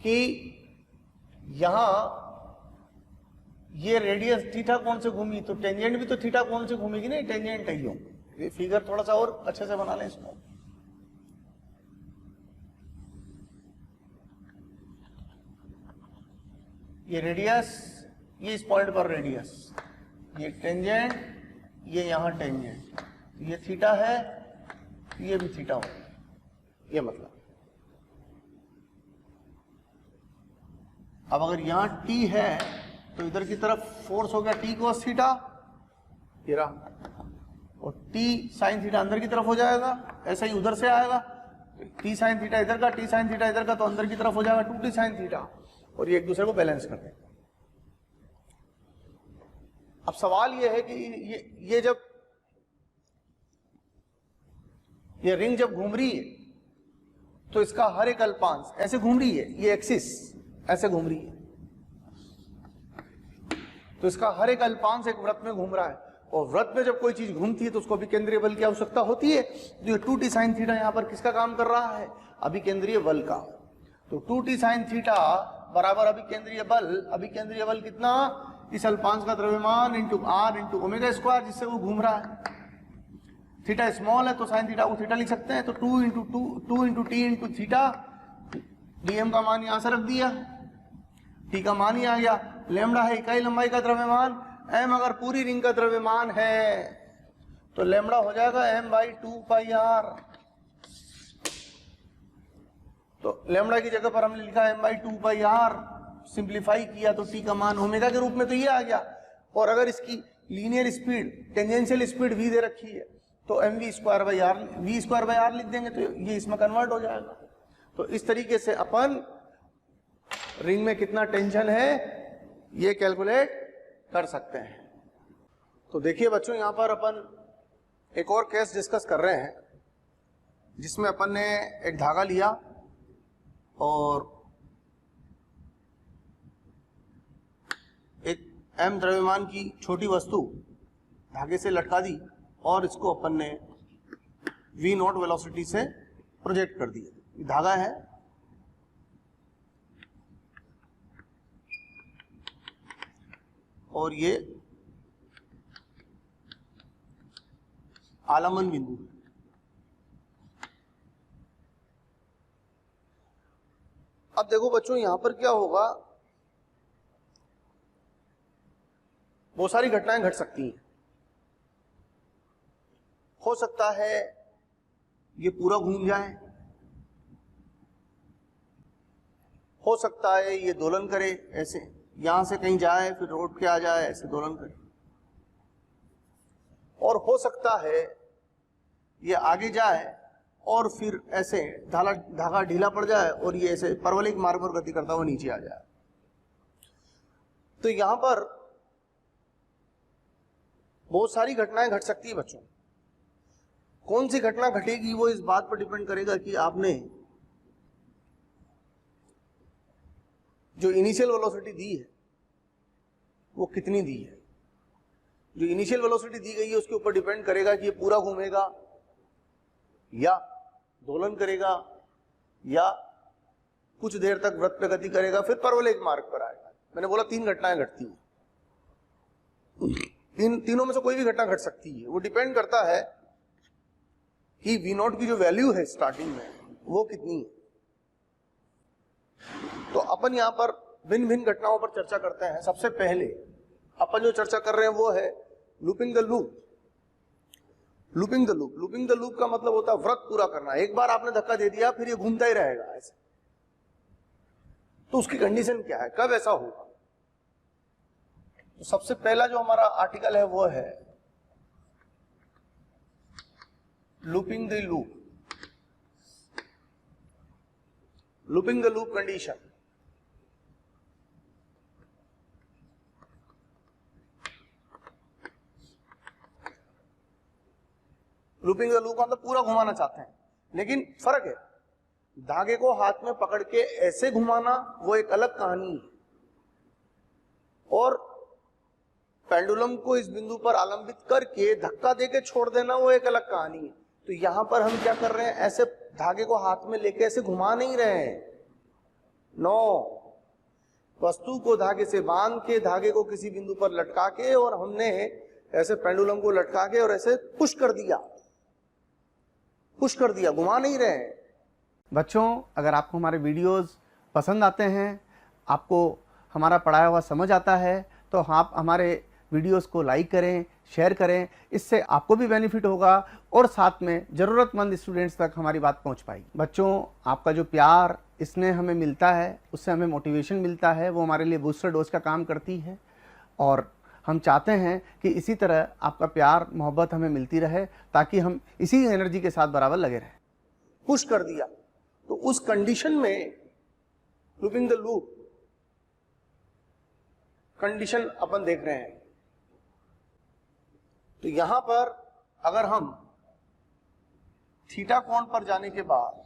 कि यहां ये रेडियस थीटा कोण से घूमी, तो टेंजेंट भी तो थीटा कोण से घूमेगी ना, टेंजेंट है ये फिगर थोड़ा सा और अच्छे से बना लें इसको। ये रेडियस, ये इस पॉइंट पर रेडियस, ये टेंजेंट, ये यहां टेंजेंट, ये थीटा है, ये भी थीटा हो, ये मतलब। अब अगर यहां t है तो इधर की तरफ फोर्स हो गया t cos थीटा, ये रहा, और t sin थीटा अंदर की तरफ हो जाएगा, ऐसा ही उधर से आएगा, t sin थीटा इधर का, t sin थीटा इधर का, तो अंदर की तरफ हो जाएगा 2t sin थीटा, और ये एक दूसरे को बैलेंस करते हैं। अब सवाल ये है कि ये जब ये रिंग जब घूम रही है तो इसका हर एक अल्पांश ऐसे घूम रही है, ये एक्सिस ऐसे घूम रही है, तो इसका हर एक अल्पांश एक वृत्त में घूम रहा है, और वृत्त में जब कोई चीज घूमती है तो उसको अभिकेंद्रीय बल की आवश्यकता होती है। तो ये 2t sin थीटा यहां पर किसका काम कर रहा है, अभिकेंद्रीय बल का। तो 2t sin थीटा बराबर अभिकेंद्रीय बल, अभिकेंद्रीय बल कितना, इस अल्पांश का द्रव्यमान into r into omega square जिससे वो घूम रहा है। थीटा स्मॉल है तो साइन थीटा को थीटा लिख सकते हैं, तो 2 into T into theta, dm का मान यहां से रख दिया, t का मान ही आ गया, लैम्डा है इकाई लंबाई का द्रव्यमान, m अगर पूरी रिंग का द्रव्यमान है तो लैम्डा हो जाएगा m/2πr। तो लैम्डा की जगह पर हमने लिखा m/2πr, सिंप्लीफाई किया तो t का मान ओमेगा के रूप में तो ये आ गया, और अगर इसकी linear speed tangential speed v दे रखी है तो v²/r लिख देंगे, तो ये इसमें कन्वर्ट हो जाएगा। तो इस तरीके से अपन रिंग में कितना टेंशन है ये कैलकुलेट कर सकते हैं। तो देखिए बच्चों, यहां पर अपन एक और केस डिस्कस कर रहे हैं जिसमें अपन ने एक धागा लिया और एक m द्रव्यमान की छोटी वस्तु धागे से लटका दी और इसको अपन ने v0 वेलोसिटी से प्रोजेक्ट कर दिया। ये धागा है, और ये आलम्बन बिंदु है। अब देखो बच्चों, यहां पर क्या होगा, बहुत सारी घटनाएं घट सकती हैं। हो सकता है ये पूरा घूम जाए, हो सकता है ये दोलन करे, ऐसे यहां से कहीं जाए फिर रोड पे आ जाए, ऐसे दोलन करे, और हो सकता है ये आगे जाए और फिर ऐसे धागा ढीला पड़ जाए और ये ऐसे परवलयिक मार्ग पर गति करता हुआ नीचे आ जाए। तो यहां पर बहुत सारी घटनाएं घट सकती है बच्चों। कौन सी घटना घटेगी वो इस बात पर डिपेंड करेगा कि आपने जो इनिशियल वेलोसिटी दी है वो कितनी दी है। जो इनिशियल वेलोसिटी दी गई है उसके ऊपर डिपेंड करेगा कि ये पूरा घूमेगा या दोलन करेगा या कुछ देर तक वृत्त पे गति करेगा फिर परवलयिक मार्ग पर आएगा। मैंने बोला 3 घटनाएं घटती हैं, तीनों में से कोई भी घटना घट सकती है। वो डिपेंड करता है कि v0 की जो वैल्यू है स्टार्टिंग में वो कितनी है। तो अपन यहां पर भिन्न भिन्न घटनाओं पर चर्चा करते हैं। सबसे पहले अपन जो चर्चा कर रहे हैं वो है looping the loop. Looping the loop, looping the loop का मतलब होता है वृत्त पूरा करना। एक बार आपने धक्का दे दिया फिर ये घूमता ही रहेगा ऐसे। तो उसकी कंडीशन क्या है, कब ऐसा होगा? तो सबसे पहला जो हमारा आर्टिकल है वो है looping the loop, looping the loop condition. Looping the loop मतलब पूरा घुमाना चाहते हैं, लेकिन फर्क है, धागे को हाथ में पकड़ के ऐसे घुमाना वो एक अलग कहानी है, और पेंडुलम को इस बिंदु पर आलंबित करके धक्का देके छोड़ देना वो एक अलग कहानी है। तो यहां पर हम क्या कर रहे हैं, ऐसे धागे को हाथ में लेके ऐसे घुमा नहीं रहे हैं, नो, वस्तु को धागे से बांध के, धागे को किसी बिंदु पर लटका के, और हमने ऐसे पेंडुलम को लटका के और ऐसे पुश कर दिया, घुमा नहीं रहे हैं। बच्चों, अगर आपको हमारे वीडियोस पसंद आते हैं, आपको हमारा पढ़ाया हुआ समझ आता है, तो आप हमारे वीडियोस को लाइक करें, शेयर करें। इससे आपको भी बेनिफिट होगा और साथ में ज़रूरतमंद स्टूडेंट्स तक हमारी बात पहुंच पाएगी। बच्चों, आपका जो प्यार इसमें हमें मिलता है, उससे हमें मोटिवेशन मिलता है, वो हमारे लिए बूस्टर डोज का काम करती है। और हम चाहते हैं कि इसी तरह आपका प्यार मोहब्बत हमें मिलती रहे, ताकि हम इसी एनर्जी के साथ बराबर लगे रहें। पुश कर दिया, तो उस कंडीशन में लूपिंग द लूप कंडीशन अपन देख रहे हैं। तो यहां पर अगर हम थीटा कोण पर जाने के बाद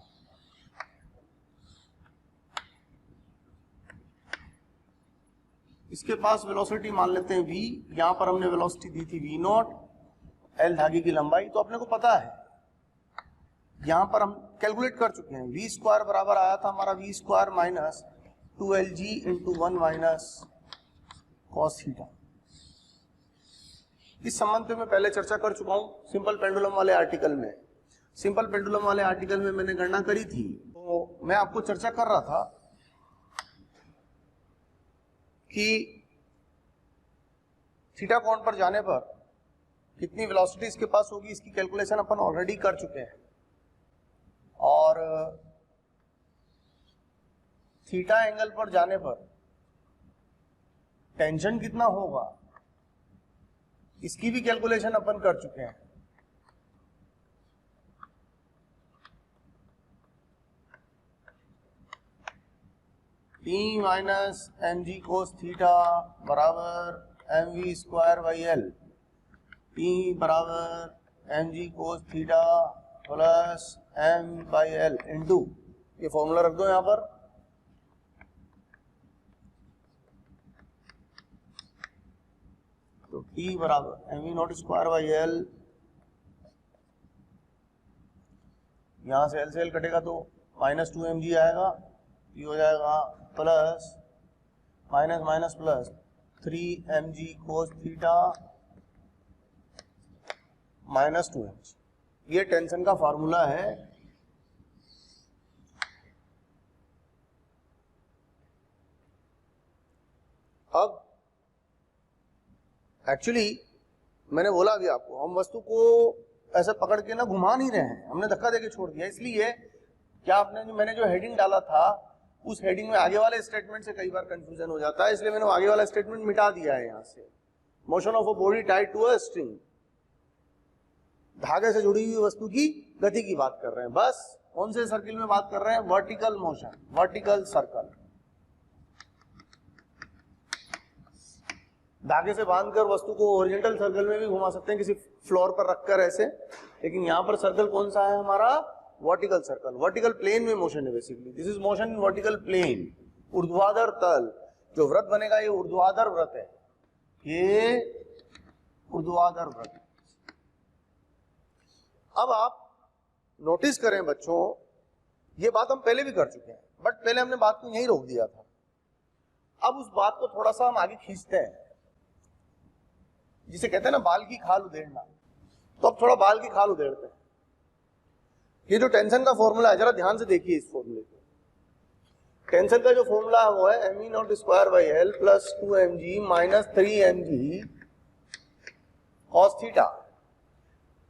इसके पास वेलोसिटी मान लेते हैं v, यहां पर हमने वेलोसिटी दी थी v नॉट, l धागे की लंबाई, तो अपने को पता है, यहां पर हम कैलकुलेट कर चुके हैं। v स्क्वायर बराबर आया था हमारा v square minus 2lg into 1 minus cos theta. इस संबंध पे मैं पहले चर्चा कर चुका हूं सिंपल पेंडुलम वाले आर्टिकल में। सिंपल पेंडुलम वाले आर्टिकल में मैंने गणना करी थी, तो मैं आपको चर्चा कर रहा था कि थीटा कोण पर जाने पर कितनी वेलोसिटी इसके पास होगी, इसकी कैलकुलेशन अपन ऑलरेडी कर चुके हैं। और थीटा एंगल पर जाने पर टेंशन कितना होगा, इसकी भी कैलकुलेशन अपन कर चुके हैं। T minus M G cos theta बराबर M we square by L, T बराबर M G cos theta plus M by L into, ये फॉर्मूला रख दो यहां पर, तो T बराबर M V not square by L, यहां से एल से एल कटेगा तो माइनस 2mg आएगा, ये हो जाएगा plus minus minus plus 3mg cos theta minus 2mg। ये टेंशन का फार्मूला है। अब एक्चुअली मैंने बोला अभी आपको, हम वस्तु को ऐसे पकड़ के ना घुमा नहीं रहे हैं, हमने धक्का देके छोड़ दिया। इसलिए क्या आपने मैंने जो हेडिंग डाला था, उस हेडिंग में आगे वाले स्टेटमेंट से कई बार कंफ्यूजन हो जाता है, इसलिए मैंने आगे वाला स्टेटमेंट मिटा दिया है यहां से। Motion of a body tied to a string, धागे से जुड़ी हुई वस्तु की गति की बात कर रहे हैं। बस कौन से सर्किल में बात कर रहे हैं? Vertical motion, vertical circle. धागे से बांधकर वस्तु को हॉरिजॉन्टल सर्कल में भी घुमा सकते हैं, किसी फ्लोर पर रखकर ऐसे, लेकिन यहां पर सर्कल कौन सा है हमारा? Vertical circle. वर्टिकल प्लेन में मोशन है basically, this is motion in vertical plane, ऊर्ध्वाधर तल। जो व्रत बनेगा ये ऊर्ध्वाधर व्रत है, ये ऊर्ध्वाधर व्रत। अब आप नोटिस करें बच्चों, ये बात हम पहले भी कर चुके हैं, बट पहले हमने बात को यहीं रोक दिया था। अब उस बात को थोड़ा सा हम आगे खींचते हैं, जिसे कहते हैं ना बाल की खाल उधेड़ना। तो अब थोड़ा बाल की खाल उधेड़ते हैं। ये जो टेंशन का फॉर्मूला है, जरा ध्यान से देखिए इस फॉर्मूले को। टेंशन का जो फॉर्मूला है वो है m e naught square by l plus 2mg minus 3mg cos theta.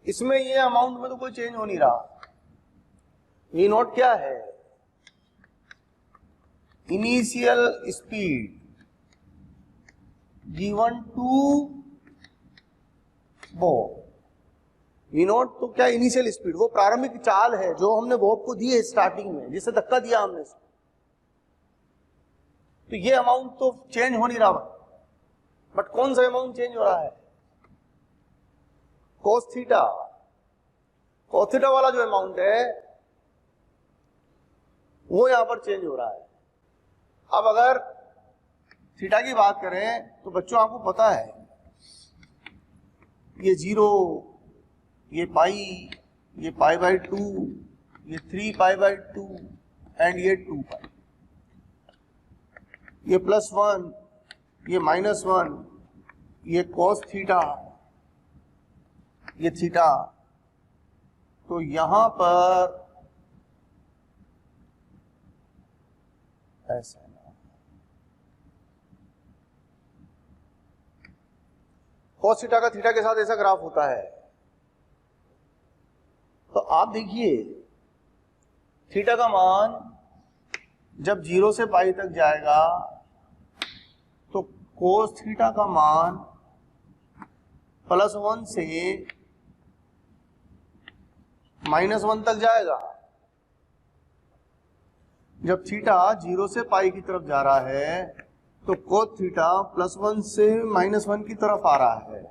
इसमें ये अमाउंट में तो कोई चेंज हो नहीं रहा। वी नॉट क्या है? Initial speed given to bob. V naught तो क्या इनिशियल स्पीड, वो प्रारंभिक चाल है जो हमने बॉब को दी है स्टार्टिंग में, जिससे धक्का दिया हमने। तो ये अमाउंट तो चेंज हो नहीं रहा, बट कौन सा अमाउंट चेंज हो रहा है? cos theta. cos थीटा वाला जो अमाउंट है वो यहां पर चेंज हो रहा है। अब अगर थीटा की बात करें तो बच्चों आपको पता है ये 0, ये पाई, ये पाई बाई 2, ये 3 पाई बाई 2 एंड ये 2 पाई। ये +1, ये -1, ये cos थीटा, ये थीटा, तो यहां पर ऐसा cos थीटा का थीटा के साथ ऐसा ग्राफ होता है। तो आप देखिए थीटा का मान जब 0 से पाई तक जाएगा तो cos थीटा का मान +1 से -1 तक जाएगा। जब थीटा 0 से पाई की तरफ जा रहा है तो cos थीटा +1 से -1 की तरफ आ रहा है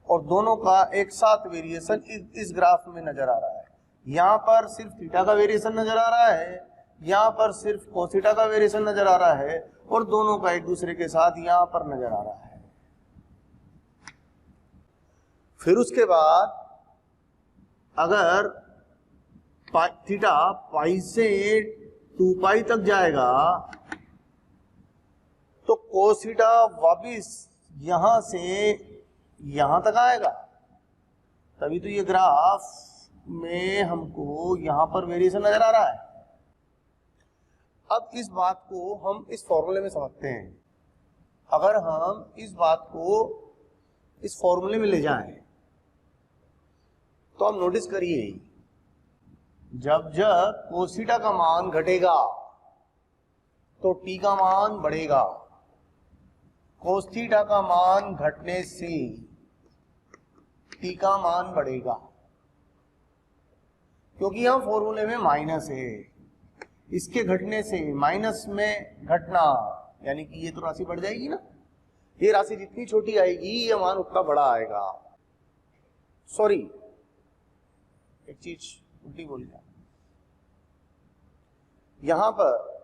और दोनों का एक साथ वेरिएशन इस ग्राफ में नजर आ रहा है। यहां पर सिर्फ थीटा का वेरिएशन नजर आ रहा है, यहां पर सिर्फ cos थीटा का वेरिएशन नजर आ रहा है और दोनों का एक दूसरे के साथ यहां पर नजर आ रहा है। फिर उसके बाद अगर थीटा पाई से 2 पाई तक जाएगा तो cos थीटा वापिस यहां से यहां तक आएगा, तभी तो ये ग्राफ में हमको यहां पर वेरिएशन नजर आ रहा है। अब इस बात को हम इस फॉर्मूले में समझते हैं। अगर हम इस बात को इस फॉर्मूले में ले जाएं तो आप नोटिस करिए जब जब cos थीटा का मान घटेगा तो t का मान बढ़ेगा। cos थीटा का मान घटने से t का मान बढ़ेगा, क्योंकि यहां फॉर्मूले में माइनस है। इसके घटने से माइनस में घटना यानी कि ये तो राशि बढ़ जाएगी ना। ये राशि जितनी छोटी आएगी ये मान उतना बड़ा आएगा। सॉरी, एक चीज उल्टी बोल गया, यहां पर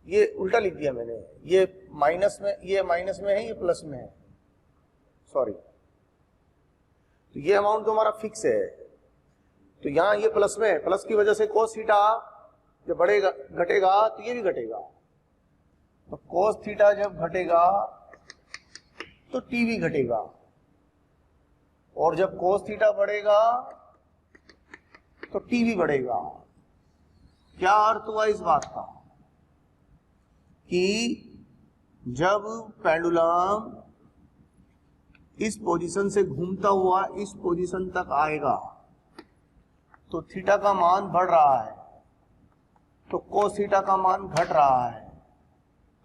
ये उल्टा लिख दिया मैंने। ये माइनस में है, ये प्लस में है, सॉरी। तो ये अमाउंट तो हमारा फिक्स है, तो यहां ये प्लस में है, प्लस की वजह से cos थीटा जब बढ़ेगा घटेगा तो ये भी घटेगा। तो cos थीटा जब घटेगा तो t भी घटेगा, और जब cos थीटा बढ़ेगा तो t भी बढ़ेगा। क्या अर्थ हुआ इस बात का कि जब पेंडुलम इस पोजीशन से घूमता हुआ इस पोजीशन तक आएगा तो थीटा का मान बढ़ रहा है, तो cos थीटा का मान घट रहा है,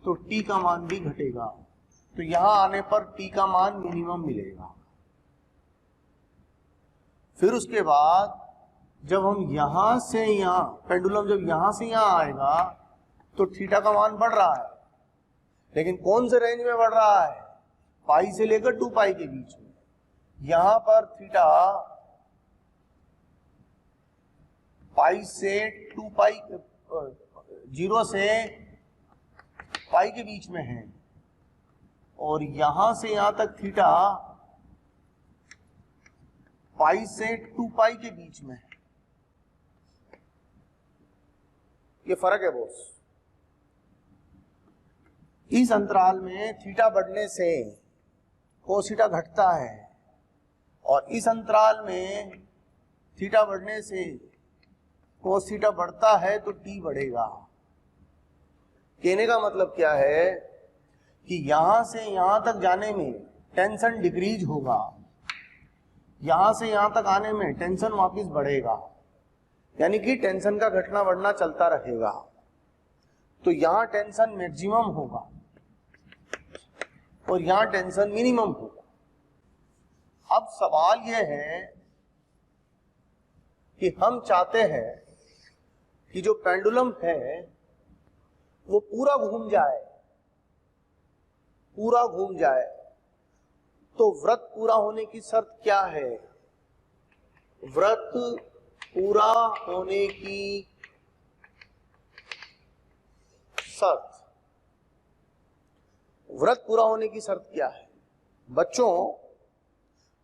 तो t का मान भी घटेगा। तो यहां आने पर t का मान मिनिमम मिलेगा। फिर उसके बाद जब हम यहां से यहां पेंडुलम जब यहां से यहां आएगा तो थीटा का मान बढ़ रहा है, लेकिन कौन से रेंज में बढ़ रहा है? पाई से लेकर 2 पाई के बीच में। यहां पर थीटा पाई से 2 पाई 0 से पाई के बीच में है, और यहां से यहां तक थीटा पाई से 2 पाई के बीच में है। ये फर्क है बॉस। इस अंतराल में थीटा बढ़ने से cos थीटा घटता है, और इस अंतराल में थीटा बढ़ने से cos थीटा बढ़ता है तो t बढ़ेगा। कहने का मतलब क्या है कि यहां से यहां तक जाने में टेंशन डिक्रीज होगा, यहां से यहां तक आने में टेंशन वापस बढ़ेगा, यानी कि टेंशन का घटना बढ़ना चलता रहेगा। तो यहां टेंशन मैक्सिमम होगा और यहां टेंशन मिनिमम होगा। अब सवाल यह है कि हम चाहते हैं कि जो पेंडुलम है वो पूरा घूम जाए। तो व्रत पूरा होने की शर्त क्या है? व्रत पूरा होने की शर्त क्या है? बच्चों,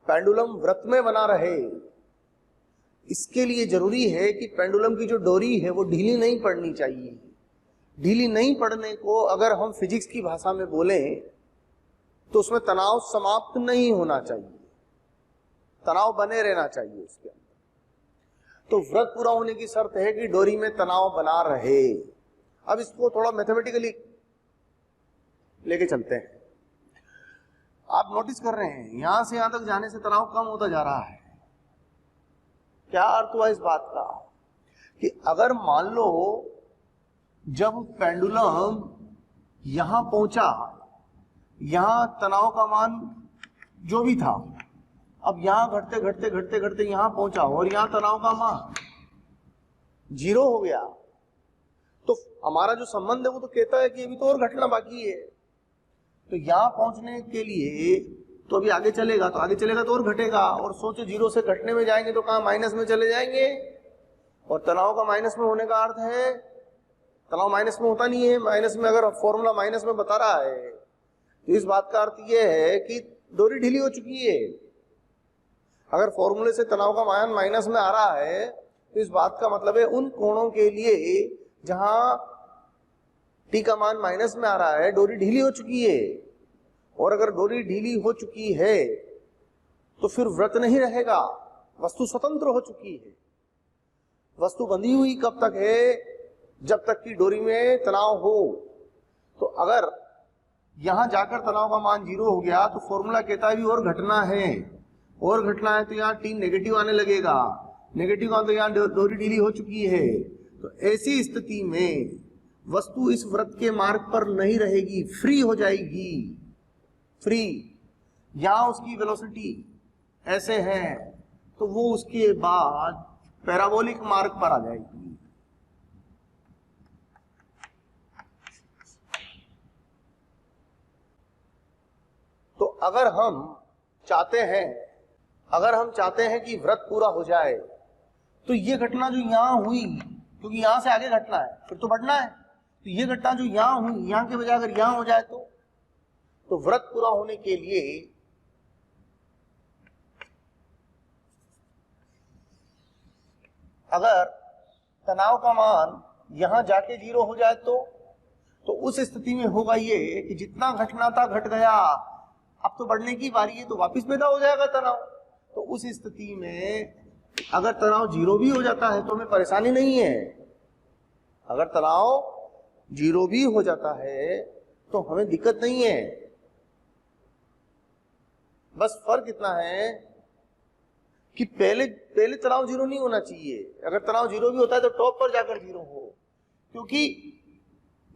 पेंडुलम व्रत में बना रहे इसके लिए जरूरी है कि पेंडुलम की जो डोरी है वो ढीली नहीं पड़नी चाहिए। ढीली नहीं पड़ने को अगर हम फिजिक्स की भाषा में बोलें तो उसमें तनाव समाप्त नहीं होना चाहिए, तनाव बने रहना चाहिए उसके अंदर। तो व्रत पूरा होने की शर्त है कि डोरी में तनाव बना रहे। अब इसको थोड़ा मैथमेटिकली लेके चलते हैं। आप नोटिस कर रहे हैं यहां से यहां तक जाने से तनाव कम होता जा रहा है। क्या अर्थ हुआ इस बात का कि अगर मान लो जब पेंडुलम यहां पहुंचा, यहां तनाव का मान जो भी था, अब यहां घटते घटते घटते घटते यहां पहुंचा और यहां तनाव का मान 0 हो गया, तो हमारा जो संबंध है वो तो कहता है कि अभी तो और घटना बाकी है। तो यहां पहुंचने के लिए तो अभी आगे चलेगा, तो आगे चलेगा तो और घटेगा, और सोचो 0 से घटने में जाएंगे तो कहां माइनस में चले जाएंगे। और तनाव का माइनस में होने का अर्थ है, तनाव माइनस में होता नहीं है, माइनस में अगर फॉर्मूला माइनस में बता रहा है तो इस बात का अर्थ यह है कि डोरी ढीली हो चुकी है। अगर फॉर्मूले से तनाव का मान माइनस में आ रहा है तो इस बात का मतलब है उन कोणों के लिए जहां टी का मान माइनस में आ रहा है डोरी ढीली हो चुकी है। और अगर डोरी ढीली हो चुकी है तो फिर व्रत नहीं रहेगा, वस्तु स्वतंत्र हो चुकी है। वस्तु बंधी हुई कब तक है? जब तक कि डोरी में तनाव हो। तो अगर यहां जाकर तनाव का मान 0 हो गया तो फॉर्मूला कहता है भी और घटना है, और घटना है तो यहाँ टी नेगेटिव आने लगेगा, नेगेटिव का तो यहाँ डोरी ढीली हो चुकी है। तो ऐसी स्थिति में वस्तु इस व्रत के मार्ग पर नहीं रहेगी, फ्री हो जाएगी, फ्री। यहां उसकी वेलोसिटी ऐसे है तो वो उसके बाद पैराबोलिक मार्ग पर आ जाएगी। तो अगर हम चाहते हैं कि व्रत पूरा हो जाए तो ये घटना जो यहां हुई, क्योंकि यहां से आगे घटना है फिर तो बढ़ना है, तो ये घटना जो यहां हुई यहां के बजाय अगर यहां हो जाए तो व्रत पूरा होने के लिए अगर तनाव का मान यहां जाके 0 हो जाए तो उस स्थिति में होगा ये कि जितना घटना था घट गया, अब तो बढ़ने की बारी है तो वापस पैदा हो जाएगा तनाव। तो उस स्थिति में अगर तनाव 0 भी हो जाता है तो हमें परेशानी नहीं है। अगर तनाव 0 भी हो जाता है तो हमें दिक्कत नहीं है। बस फर्क इतना है कि पहले तनाव 0 नहीं होना चाहिए। अगर तनाव 0 भी होता है तो टॉप पर जाकर 0 हो, क्योंकि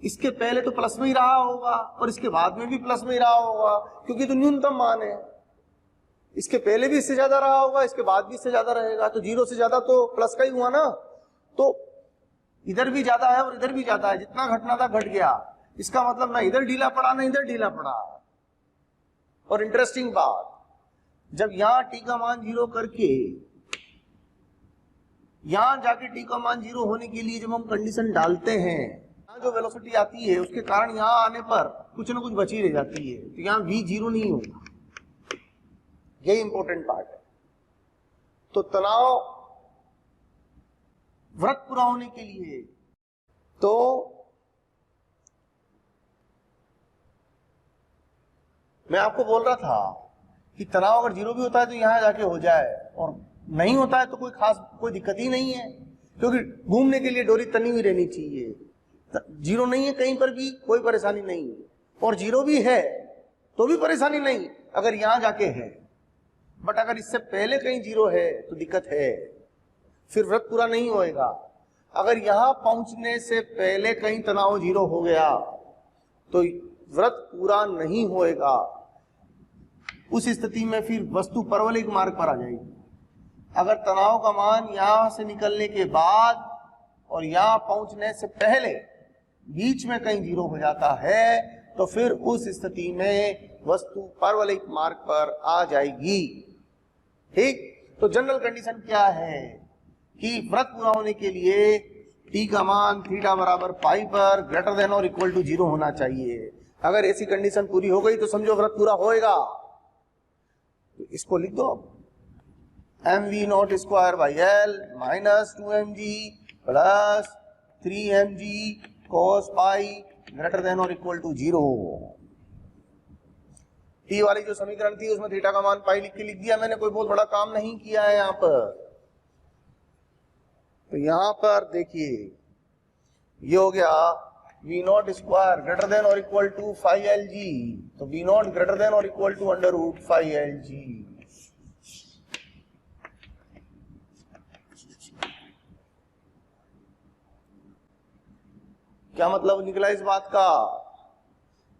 इसके पहले तो प्लस में ही रहा होगा और इसके बाद में भी प्लस में ही रहा होगा, क्योंकि तो न्यूनतम मान है। इसके पहले भी इससे ज्यादा रहा होगा, इसके बाद भी इससे ज्यादा रहेगा, तो 0 से ज्यादा तो प्लस का ही हुआ ना। तो इधर भी ज्यादा है और इधर भी ज्यादा है, जितना घटना था घट गया। इसका मतलब ना इधर ढीला पड़ा ना इधर ढीला पड़ा। और इंटरेस्टिंग बात, जब यहां टी का मान 0 करके यहां जाके टी का मान 0 होने के लिए जब हम कंडीशन डालते हैं, यहां जो वेलोसिटी आती है उसके कारण यहां आने पर कुछ ना कुछ बची रह जाती है, तो यहां v 0 नहीं होगा। यही इंपॉर्टेंट पार्ट है। तो तनाव व्रत पूरा होने के लिए तो मैं आपको बोल रहा था कि तनाव अगर 0 भी होता है तो यहां जाके हो जाए, और नहीं होता है तो कोई दिक्कत ही नहीं है, क्योंकि घूमने के लिए डोरी तनी हुई रहनी चाहिए। 0 नहीं है कहीं पर भी कोई परेशानी नहीं, और 0 भी है तो भी परेशानी नहीं अगर यहां जाके है। बट अगर इससे पहले कहीं 0 है तो दिक्कत है, फिर व्रत पूरा नहीं होएगा। अगर यहां पहुंचने से पहले कहीं तनाव 0 हो गया तो व्रत पूरा नहीं होएगा। उस स्थिति में फिर वस्तु परवलयिक मार्ग पर आ जाएगी। अगर तनाव का मान यहां से निकलने के बाद और यहां पहुंचने से पहले बीच में कहीं 0 हो जाता है तो फिर उस स्थिति में वस्तु परवलयिक मार्ग पर आ जाएगी। ठीक, तो जनरल कंडीशन क्या है कि व्रत पूरा होने के लिए टी का मान थीटा बराबर पाई पर ग्रेटर देन और इक्वल टू 0 होना चाहिए। अगर ऐसी कंडीशन पूरी हो गई तो समझो व्रत पूरा होएगा। तो इसको लिख दो, mv0 square by L minus 2mg plus 3mg cos pi greater than और इक्वल टू 0। टी वाली जो समीकरण थी उसमें थीटा का मान पाई लिख दिया मैंने, कोई बहुत बड़ा काम नहीं किया है यहां पर। तो यहां पर देखिए ये हो गया v not square greater than और इक्वल टू 5LG, तो वी नॉट ग्रेटर देन और equal to under root 5LG। क्या मतलब निकला इस बात का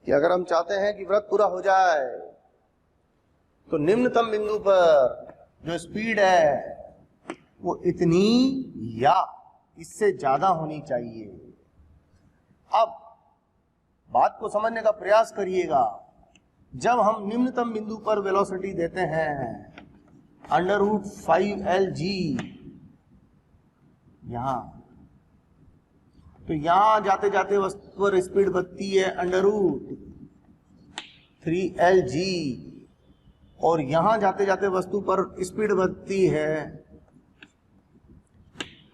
कि अगर हम चाहते हैं कि व्रत पूरा हो जाए तो निम्नतम बिंदु पर जो स्पीड है वो इतनी या इससे ज्यादा होनी चाहिए। अब बात को समझने का प्रयास करिएगा। जब हम निम्नतम बिंदु पर वेलोसिटी देते हैं अंडर रूट 5LG यहां, तो यहां जाते जाते वस्तु पर स्पीड बढ़ती है अंडर रूट 3LG, और यहां जाते जाते वस्तु पर स्पीड बढ़ती है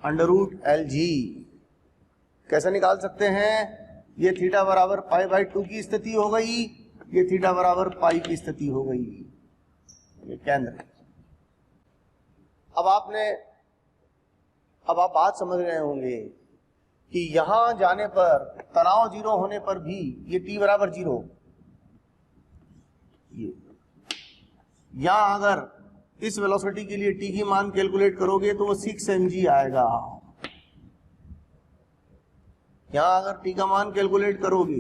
अंडर रूट LG। कैसे निकाल सकते हैं? ये थीटा बराबर π/2 की स्थिति हो गई, ये थीटा बराबर पाई की स्थिति हो गई, ये केंद्र। अब आप बात समझ रहे होंगे कि यहां जाने पर तनाव 0 होने पर भी ये t बराबर 0, ये यहां अगर इस वेलोसिटी के लिए t की मान कैलकुलेट करोगे तो वो 6 mg आएगा। यहां अगर t का मान कैलकुलेट करोगे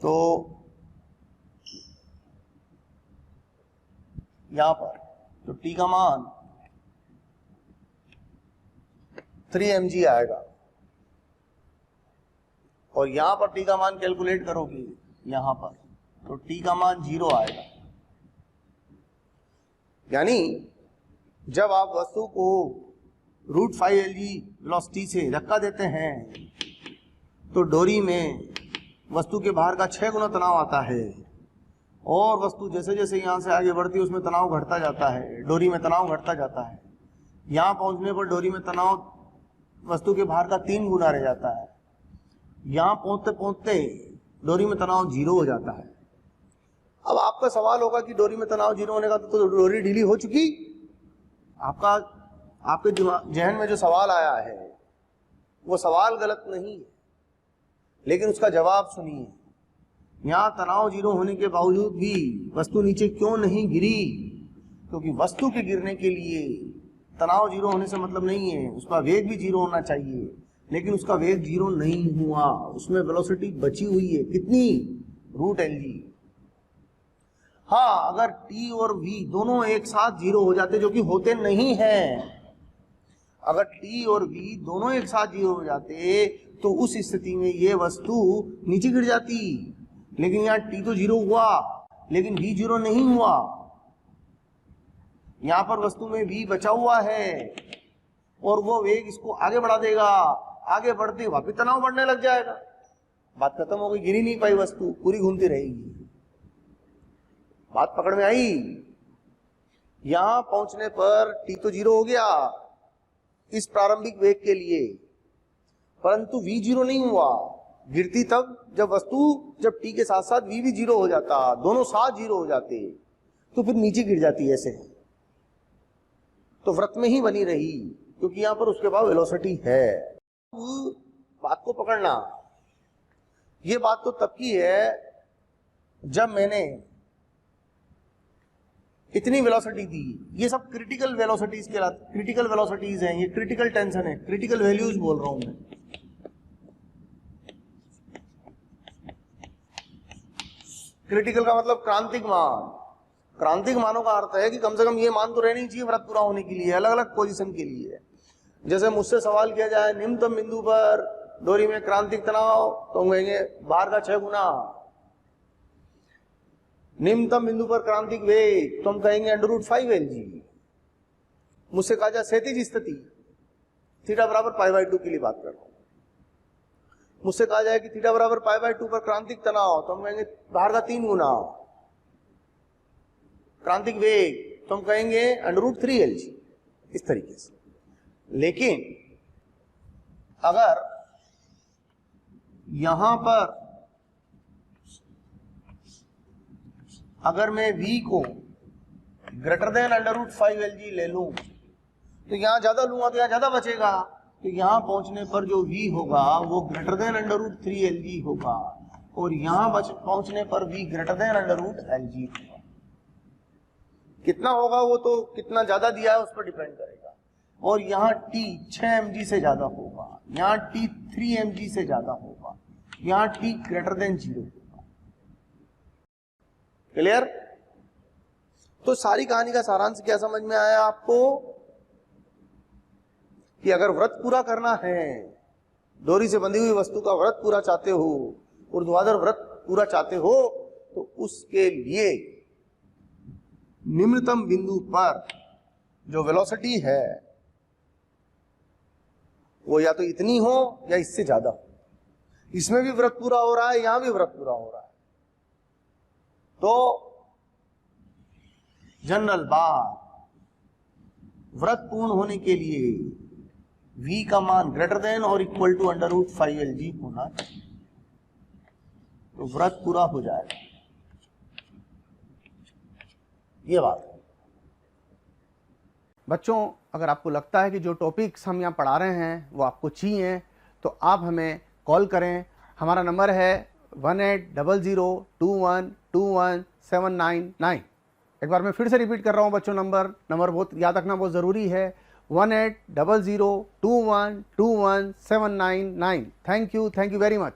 तो यहां पर तो t का मान 3 mg आएगा, और यहां पर t का मान कैलकुलेट करोगे यहां पर तो t का मान 0 आएगा। यानी जब आप वस्तु को रूट 5LG वेलोसिटी से धक्का देते हैं तो डोरी में वस्तु के बाहर का 6 गुना तनाव आता है, और वस्तु जैसे जैसे यहां से आगे बढ़ती है उसमें तनाव घटता जाता है, डोरी में तनाव घटता जाता है। यहां पहुंचने पर डोरी में तनाव वस्तु के बाहर का 3 गुना रह जाता है। यहां पहुंचते पहुंचते डोरी में तनाव 0 हो जाता है। अब आपका सवाल होगा कि डोरी में तनाव 0 होने का तो डोरी ढीली हो चुकी। आपके जहन में जो सवाल आया है वो सवाल गलत नहीं है, लेकिन उसका जवाब सुनिए। यहां तनाव 0 होने के बावजूद भी वस्तु नीचे क्यों नहीं गिरी? क्योंकि वस्तु के गिरने के लिए तनाव 0 होने से मतलब नहीं है, उसका वेग भी 0 होना चाहिए, लेकिन उसका वेग 0 नहीं हुआ, उसमें वेलोसिटी बची हुई है। कितनी? Root LG। हाँ, अगर t और v दोनों एक साथ 0 हो जाते, जो कि होते नहीं हैं, अगर t और v दोनों एक साथ 0 हो जाते तो उस स्थिति में ये वस्तु नीचे गिर जाती। लेकिन यहाँ t तो 0 हुआ लेकिन v 0 नहीं हुआ। यहां पर वस्तु में v बचा हुआ है और वो वेग इसको आगे बढ़ा देगा। आगे बढ़ते वापिस तनाव बढ़ने लग जाएगा। बात खत्म हो गई, गिर ही नहीं पाई वस्तु, पूरी घूमती रहेगी। बात पकड़ में आई? यहां पहुंचने पर t तो 0 हो गया इस प्रारंभिक वेग के लिए, परंतु v 0 नहीं हुआ। गिरती तब जब t के साथ साथ v भी 0 हो जाता, दोनों साथ 0 हो जाते तो फिर नीचे गिर जाती ऐसे, तो वृत्त में ही बनी रही, क्योंकि यहां पर उसके बाद वेलोसिटी है। बात को पकड़ना, ये बात तो तब की है जब मैंने इतनी वेलोसिटी दी। ये सब क्रिटिकल वेलोसिटीज के क्रिटिकल वेलोसिटीज हैं, ये क्रिटिकल टेंशन है, क्रिटिकल वैल्यूज बोल रहा हूं मैं। क्रिटिकल का मतलब क्रांतिक मान। क्रांतिक मानों का अर्थ है कि कम से कम ये मान तो रहनी चाहिए व्रत पूरा होने के लिए, अलग अलग पोजीशन के लिए। जैसे मुझसे सवाल किया जाए निम्नतम बिंदु पर डोरी में क्रांतिक तनाव, तो हम कहेंगे बाहर का 6 गुना। निम्नतम बिंदु पर क्रांतिक वेग, तो हम कहेंगे अंडर रूट 5LG। मुझसे कहा जाए क्षैतिज स्थिति, थीटा बराबर π/2 के लिए बात कर रहा हूं। मुझसे कहा जाए कि थीटा बराबर π/2 पर क्रांतिक तनाव, तो हम कहेंगे बाहर का 3 गुना। क्रांतिक वेग, तो हम कहेंगे अंडर रूट 3LG, इस तरीके से। लेकिन अगर यहां पर अगर मैं v को ग्रेटर देन √5 ले लूं तो यहां ज्यादा लूंगा तो यहां ज्यादा बचेगा, तो यहां पहुंचने पर जो v होगा वो ग्रेटर देन √3 होगा और यहां पहुंचने पर v ग्रेटर देन √LG होगा। कितना होगा वो तो कितना ज्यादा दिया है उस पर डिपेंड करेगा। और यहाँ t 6 mg से ज्यादा होगा, यहाँ t 3 mg से ज्यादा होगा, यहाँ t ग्रेटर देन 0 होगा। क्लियर? तो सारी कहानी का सारांश क्या समझ में आया आपको कि अगर व्रत पूरा करना है, डोरी से बंधी हुई वस्तु का व्रत पूरा चाहते हो, ऊर्ध्वाधर व्रत पूरा चाहते हो, तो उसके लिए निम्नतम बिंदु पर जो वेलोसिटी है वो या तो इतनी हो या इससे ज्यादा हो। इसमें भी व्रत पूरा हो रहा है, यहां भी व्रत पूरा हो रहा है। तो जनरल बात, व्रत पूर्ण होने के लिए v का मान ग्रेटर देन और इक्वल टू √5LG होना चाहिए, तो व्रत पूरा हो जाएगा। ये बात है। बच्चों, अगर आपको लगता है कि जो टॉपिक्स हम यहाँ पढ़ा रहे हैं वो आपको चाहिए तो आप हमें कॉल करें। हमारा नंबर है 180021217999। एक बार मैं फिर से रिपीट कर रहा हूँ बच्चों, नंबर बहुत याद रखना बहुत ज़रूरी है, 180021217999। Thank you very much.